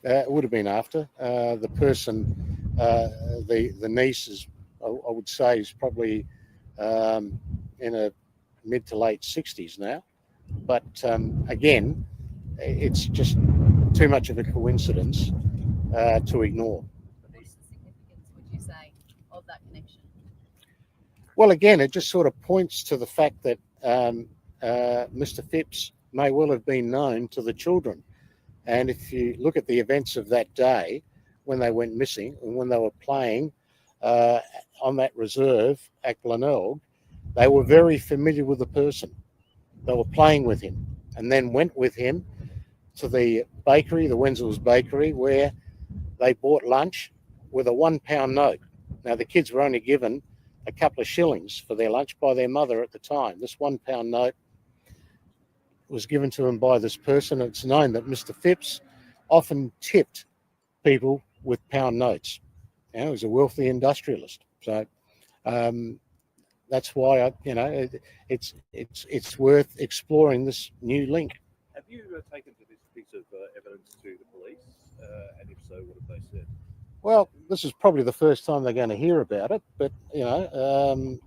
It would have been after. The person, the niece is, I would say, is probably in a mid to late 60s now. But again, it's just too much of a coincidence to ignore. What's the significance, would you say, of that connection? Well, again, it just sort of points to the fact that Mr. Phipps may well have been known to the children. And if you look at the events of that day, when they went missing and when they were playing on that reserve at Glenelg, they were very familiar with the person. They were playing with him and then went with him to the bakery, the Wenzel's Bakery, where they bought lunch with a £1 note. Now, the kids were only given a couple of shillings for their lunch by their mother at the time. This £1 note was given to them by this person. It's known that Mr. Phipps often tipped people with pound notes. he was a wealthy industrialist. So that's why it's worth exploring this new link. Have you taken this piece of evidence to the police? And if so, what have they said? Well, this is probably the first time they're going to hear about it, but I'll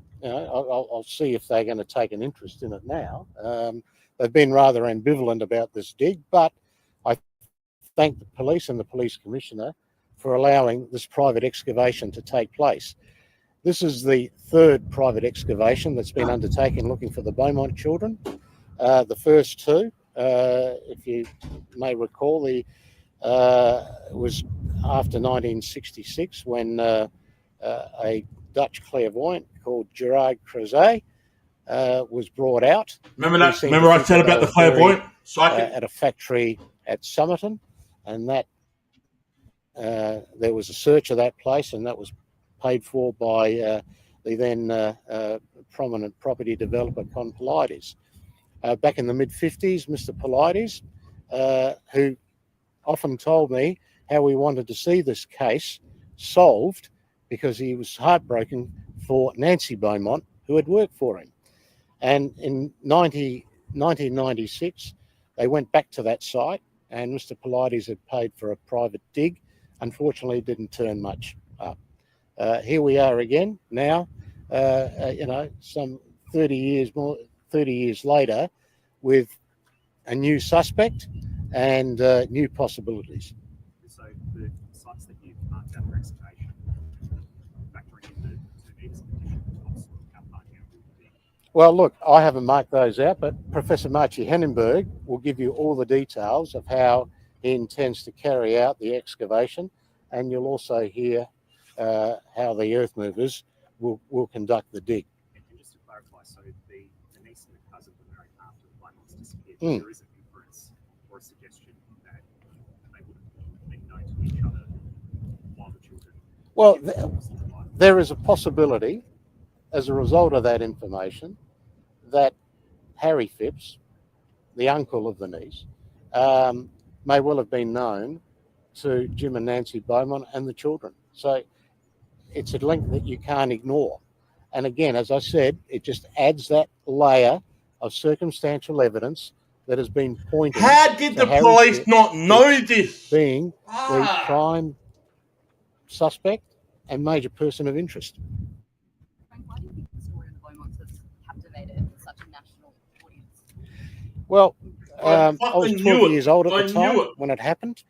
see if they're going to take an interest in it now. They've been rather ambivalent about this dig, but I thank the police and the police commissioner for allowing this private excavation to take place. This is the third private excavation that's been undertaken looking for the Beaumont children. The first two, if you may recall, was after 1966 when a Dutch clairvoyant called Gerard Crozet was brought out. Remember I said about the clairvoyant psychic? At a factory at Somerton, and that there was a search of that place, and that was paid for by the then prominent property developer Con Polides. Back in the mid-50s, Mr. Polides, who often told me how we wanted to see this case solved because he was heartbroken for Nancy Beaumont, who had worked for him. And in 1996, they went back to that site, and Mr. Polides had paid for a private dig. Unfortunately, it didn't turn much up. Here we are again now, some 30 years later, with a new suspect and new possibilities. So the sites that you've marked out for excavation, factoring in the 2 metres of additional topsoil, how far down will you be? Well, look, I haven't marked those out, but Professor Marci Hennenberg will give you all the details of how he intends to carry out the excavation, and you'll also hear how the earth movers will conduct the dig. And just to clarify, so the niece and the cousin were married after the Beaumonts disappeared. There is an inference or a suggestion that they would have been known to each other while the children. Well, there is a possibility, as a result of that information, that Harry Phillps, the uncle of the niece, may well have been known to Jim and Nancy Beaumont and the children. So it's a link that you can't ignore. And again, as I said, it just adds that layer of circumstantial evidence that has been pointed. How did the police not know this? Being the prime suspect and major person of interest. Frank, why do you think the story of the Beaumonts has captivated such a national audience? Well, I was 12 years old at the time when it happened.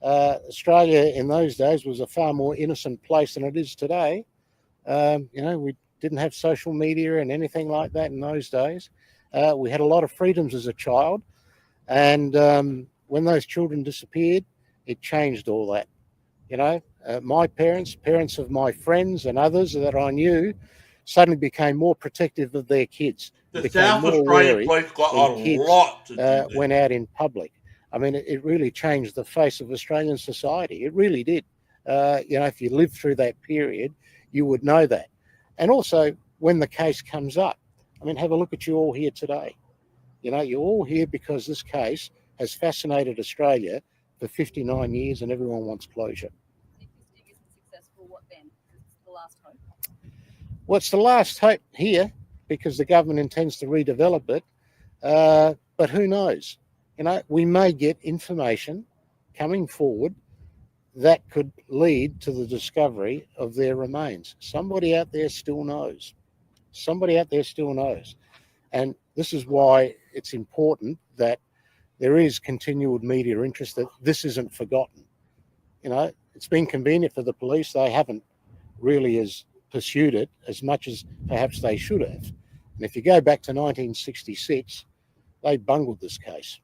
Australia in those days was a far more innocent place than it is today. We didn't have social media and anything like that in those days. We had a lot of freedoms as a child. And when those children disappeared, it changed all that. My parents of my friends and others that I knew suddenly became more protective of their kids. The South Australian police got a lot to do there. Went out in public. I mean, it really changed the face of Australian society. It really did. If you lived through that period, you would know that. And also, when the case comes up, I mean, have a look at you all here today. You're all here because this case has fascinated Australia for 59 years and everyone wants closure. If this dig isn't successful, what then? It's the last hope? Well, it's the last hope here because the government intends to redevelop it. But who knows? We may get information coming forward that could lead to the discovery of their remains. Somebody out there still knows. And this is why it's important that there is continued media interest, that this isn't forgotten. It's been convenient for the police. They haven't really pursued it as much as perhaps they should have. And if you go back to 1966, they bungled this case.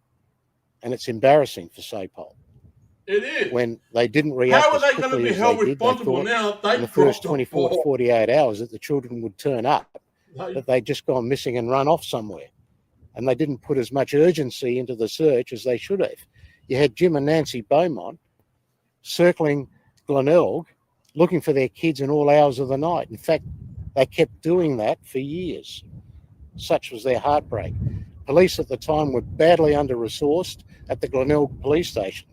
And it's embarrassing for SAPOL. It is. When they didn't react How are as they going to quickly be as held they did, responsible they now? thought in the first 24 to 48 hours that the children would turn up, that they'd just gone missing and run off somewhere. And they didn't put as much urgency into the search as they should have. You had Jim and Nancy Beaumont circling Glenelg, looking for their kids in all hours of the night. In fact, they kept doing that for years. Such was their heartbreak. Police at the time were badly under-resourced at the Glenelg police station.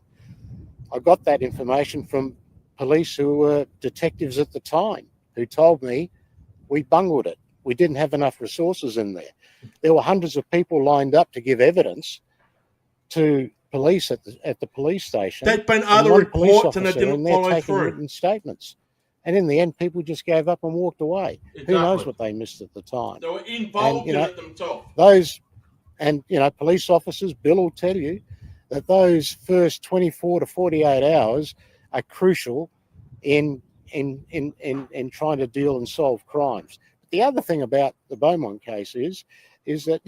I got that information from police who were detectives at the time who told me we bungled it. We didn't have enough resources in there. There were hundreds of people lined up to give evidence to police at the police station. There's been and other one police reports and they officer didn't in there follow taking through. written statements. And in the end, people just gave up and walked away. Exactly. Who knows what they missed at the time? They were involved And, in it themselves. Police officers, Bill will tell you that those first 24 to 48 hours are crucial in trying to deal and solve crimes. The other thing about the Beaumont case is that,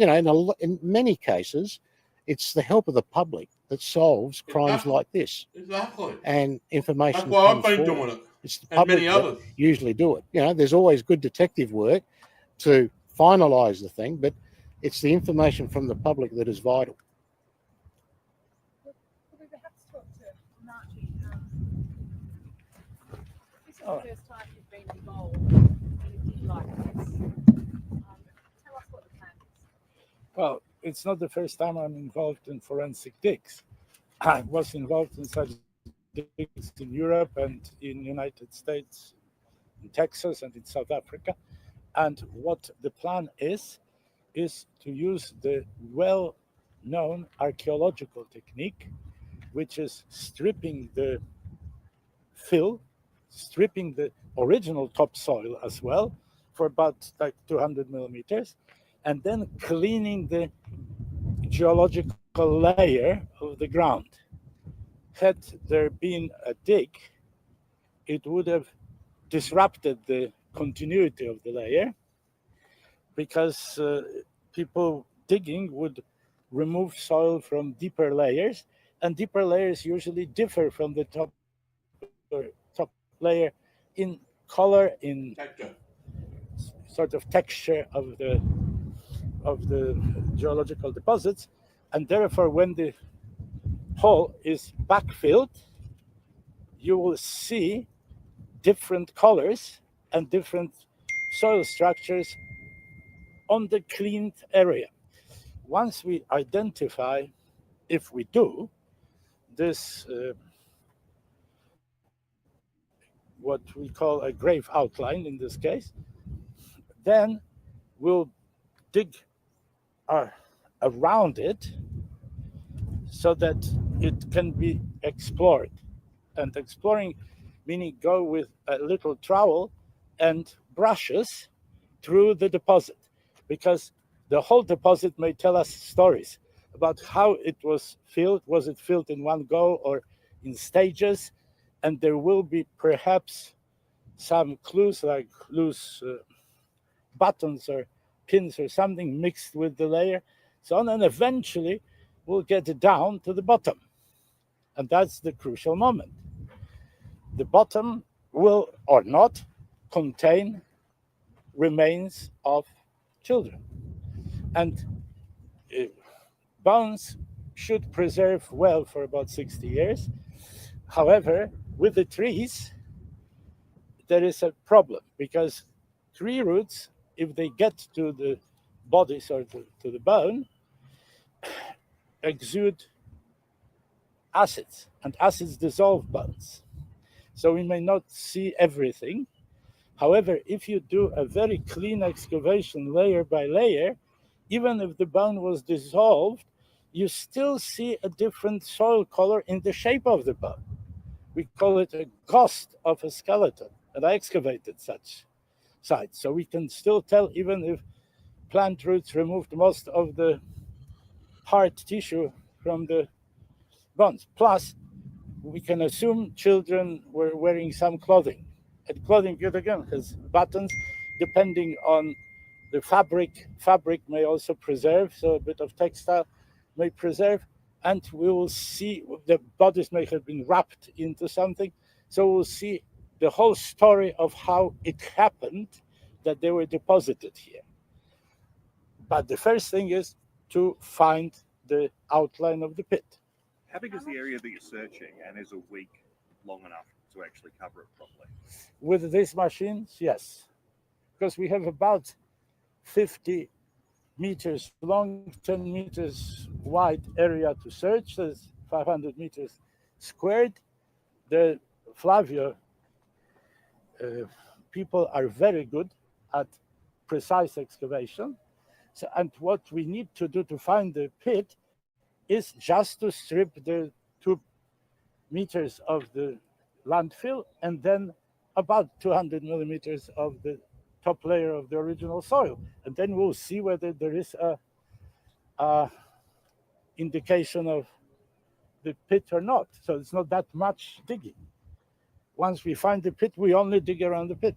in many cases, it's the help of the public that solves crimes like this. Exactly. And information That's why I've comes been forward. doing it. It's the And public many that others. usually do it. There's always good detective work to finalise the thing, but it's the information from the public that is vital. Could we perhaps talk to Margie? This is the first time you've been involved in a dig like this. Tell us what the plan is. Well, it's not the first time I'm involved in forensic digs. I was involved in such digs in Europe and in the United States, in Texas and in South Africa. And what the plan is to use the well-known archaeological technique, which is stripping the fill, stripping the original topsoil as well for about 200 millimeters, and then cleaning the geological layer of the ground. Had there been a dig, it would have disrupted the continuity of the layer, because people digging would remove soil from deeper layers, and deeper layers usually differ from the top layer in color, in sort of texture of the geological deposits, and therefore when the hole is backfilled, you will see different colors and different soil structures on the cleaned area. Once we identify, if we do, this what we call a grave outline in this case, then we'll dig around it so that it can be explored. And exploring meaning go with a little trowel and brushes through the deposit, because the whole deposit may tell us stories about how it was filled. Was it filled in one go or in stages? And there will be perhaps some clues like loose buttons or pins or something mixed with the layer, so on, and eventually we'll get down to the bottom. And that's the crucial moment. The bottom will or not contain remains of children. And bones should preserve well for about 60 years. However, with the trees, there is a problem, because tree roots, if they get to the bodies or to the bone, exude acids, and acids dissolve bones. So we may not see everything. However, if you do a very clean excavation layer by layer, even if the bone was dissolved, you still see a different soil color in the shape of the bone. We call it a ghost of a skeleton, and I excavated such sites. So we can still tell, even if plant roots removed most of the hard tissue from the bones. Plus, we can assume children were wearing some clothing. And clothing, yet again, has buttons, depending on the fabric. Fabric may also preserve, so a bit of textile may preserve. And we will see the bodies may have been wrapped into something. So we'll see the whole story of how it happened that they were deposited here. But the first thing is to find the outline of the pit. How big is the area that you're searching, and is a week long enough to actually cover it properly? With these machines, yes. Because we have about 50 meters long, 10 meters wide area to search. There's 500 meters squared. The Flavio, people are very good at precise excavation. So, and what we need to do to find the pit is just to strip the 2 meters of the landfill and then about 200 millimeters of the top layer of the original soil. And then we'll see whether there is a indication of the pit or not. So it's not that much digging. Once we find the pit, we only dig around the pit.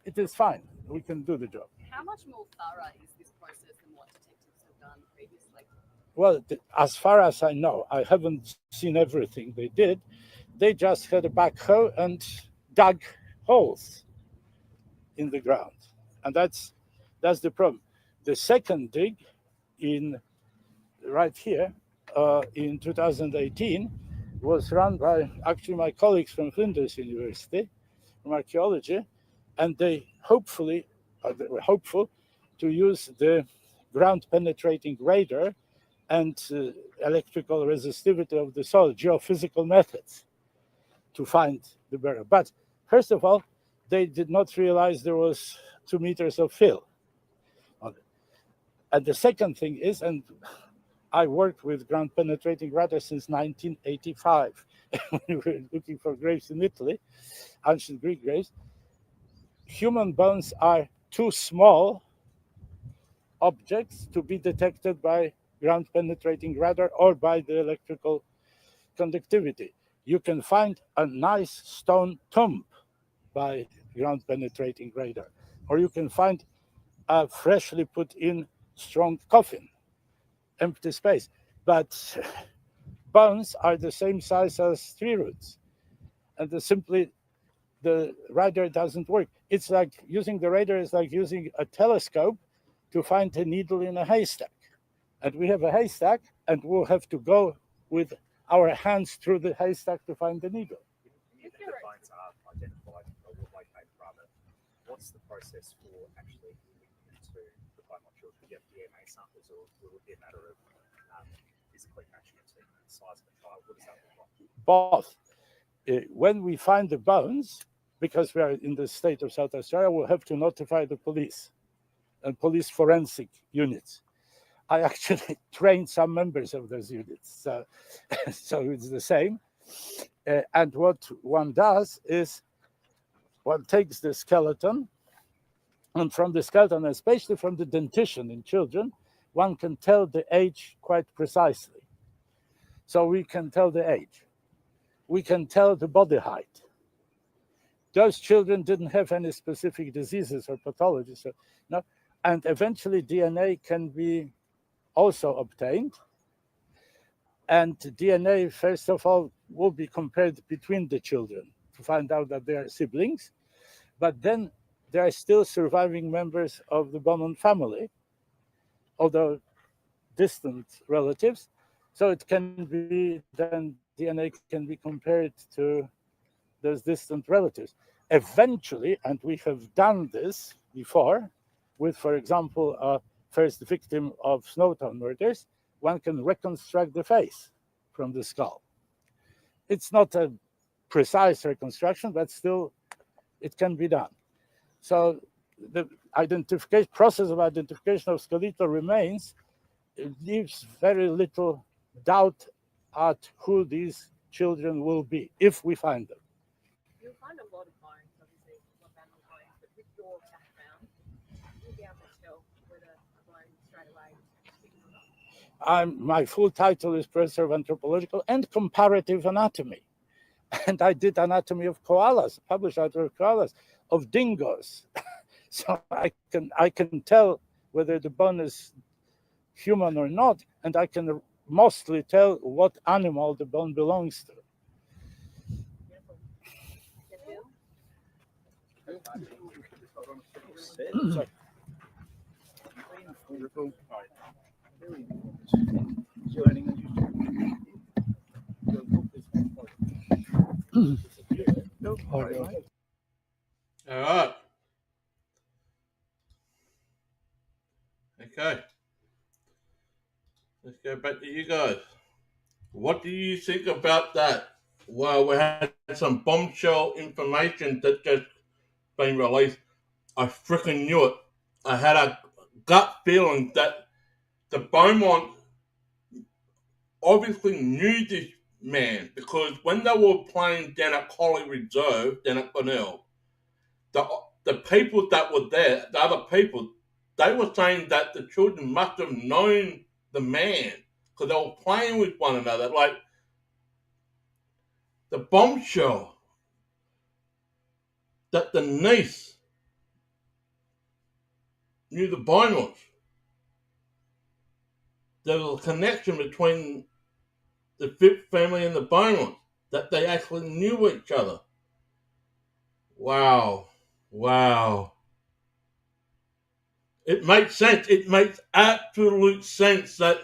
It is fine. We can do the job. How much more thorough is this process than what detectives have done previously? Well, as far as I know, I haven't seen everything they did. They just had a backhoe and dug holes in the ground. And that's the problem. The second dig right here in 2018 was run by actually my colleagues from Flinders University, from archaeology, and they were hopeful to use the ground penetrating radar and electrical resistivity of the soil, geophysical methods, to find the burial. But first of all, they did not realize there was 2 meters of fill. And the second thing is, and I worked with ground penetrating radar since 1985 when we were looking for graves in Italy, ancient Greek graves. Human bones are too small objects to be detected by ground penetrating radar or by the electrical conductivity. You can find a nice stone tomb by ground penetrating radar, or you can find a freshly put in strong coffin, empty space. But bones are the same size as tree roots, and the radar doesn't work. It's like using the radar is like using a telescope to find a needle in a haystack. And we have a haystack, and we'll have to go with our hands through the haystack to find the needle. If the bones are identified or located, rather, what's the process for actually linking them to the Beaumont children? Do you have DNA samples, or will it be a matter of physically matching it to the size of the child? What does that look like? Both. When we find the bones, because we are in the state of South Australia, we'll have to notify the police and police forensic units. I actually trained some members of those units, so it's the same. And what one does is one takes the skeleton, and from the skeleton, especially from the dentition in children, one can tell the age quite precisely. So we can tell the age. We can tell the body height. Those children didn't have any specific diseases or pathologies. So, no, and eventually DNA can be also obtained. And DNA, first of all, will be compared between the children to find out that they are siblings. But then there are still surviving members of the Beaumont family, although distant relatives. So it can be, then DNA can be compared to those distant relatives. Eventually, and we have done this before with, for example, a first victim of Snowtown murders, one can reconstruct the face from the skull. It's not a precise reconstruction, but still it can be done. So the process of identification of skeletal remains leaves very little doubt at who these children will be if we find them. You'll find a lot of bones, obviously, a lot of animal bones, but with your background, you'll be able to tell whether a bone straight away is human or not. My full title is Professor of Anthropological and Comparative Anatomy. And I did anatomy of koalas, published out of koalas, of dingoes. So I can tell whether the bone is human or not, and I can mostly tell what animal the bone belongs to. All right. Okay. Let's go back to you guys. What do you think about that? Well, we had some bombshell information that just been released. I freaking knew it. I had a gut feeling that the Beaumont obviously knew this man because when they were playing down at Collie Reserve, down at Glenelg, the people that were there, the other people, they were saying that the children must have known the man because they were playing with one another. Like the bombshell that the niece knew the Beaumonts. There was a connection between the Phipps family and the Beaumonts, that they actually knew each other. Wow. Wow. It makes sense. It makes absolute sense that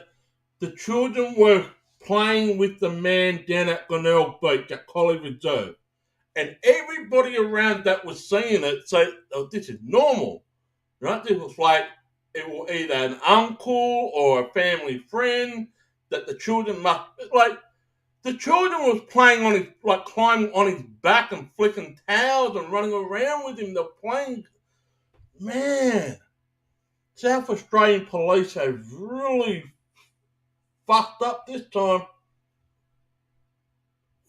the children were playing with the man down at Glenelg Beach at Collie Reserve. And everybody around that was seeing it said, oh, this is normal. Right? This was like, it was either an uncle or a family friend that the children must, like, the children was playing on his, like climbing on his back and flicking towels and running around with him. They're playing, man. South Australian police have really fucked up this time.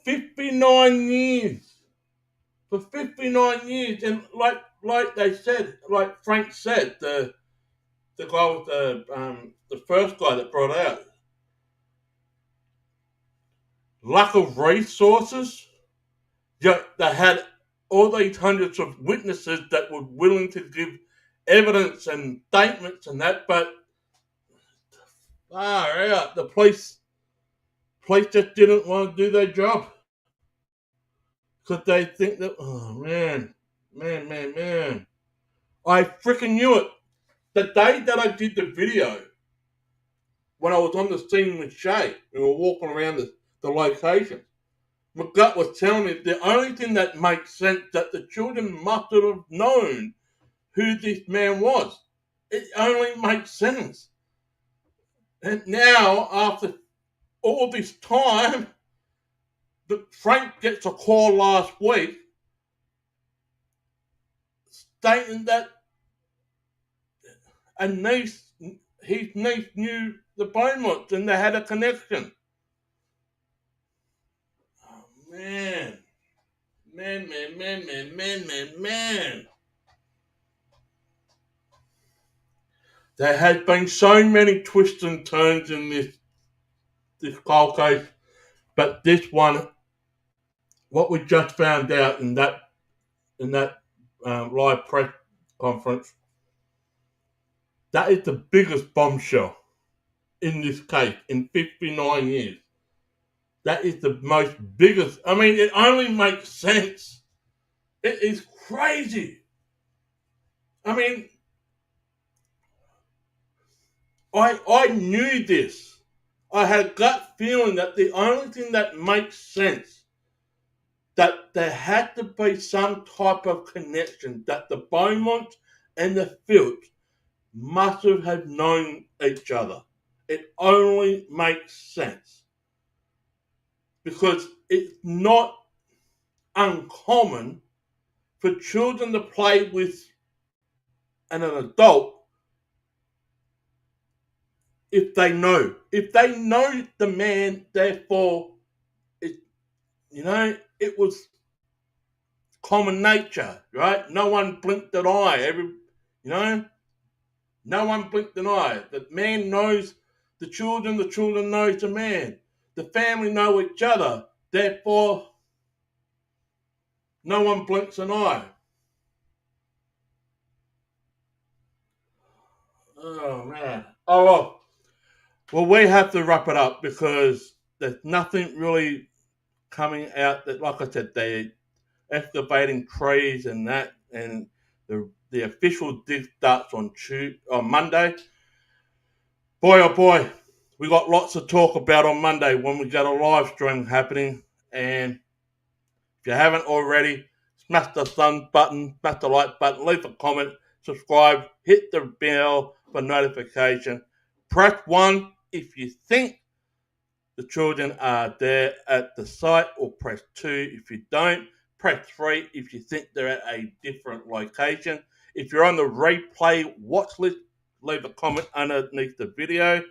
59 years. For 59 years. And like they said, like Frank said, the guy with the first guy that brought out, lack of resources. Yeah, they had all these hundreds of witnesses that were willing to give evidence and statements and that, but the police just didn't want to do their job because they think that, oh man, I freaking knew it. The day that I did the video, when I was on the scene with Shay, we were walking around the location, my gut was telling me the only thing that makes sense that the children must have known who this man was. It only makes sense. And now, after all this time, Frank gets a call last week stating that his niece knew the Beaumonts and they had a connection. Oh, man. Man. There has been so many twists and turns in this cold case, but this one, what we just found out in that live press conference, that is the biggest bombshell in this case in 59 years. That is the most biggest. I mean, it only makes sense. It is crazy. I mean, I knew this. I had a gut feeling that the only thing that makes sense, that there had to be some type of connection, that the Beaumonts and the Philps must have known each other. It only makes sense. Because it's not uncommon for children to play with an adult if they know. If they know the man, therefore, it was common nature, right? No one blinked an eye. No one blinked an eye. The man knows the children knows the man. The family know each other. Therefore, no one blinks an eye. Oh, man. Oh, well, we have to wrap it up because there's nothing really coming out that, like I said, they're excavating trees and that, and the official dig starts on Monday. Boy, oh boy, we got lots to talk about on Monday when we got a live stream happening. And if you haven't already, smash the thumb button, smash the like button, leave a comment, subscribe, hit the bell for notification. Press 1 if you think the children are there at the site, or press 2 if you don't. Press 3 if you think they're at a different location. If you're on the replay watch list, leave a comment underneath the video.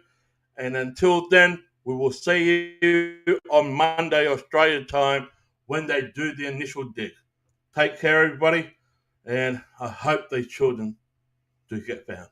And until then, we will see you on Monday, Australia time, when they do the initial dig. Take care, everybody, and I hope these children do get found.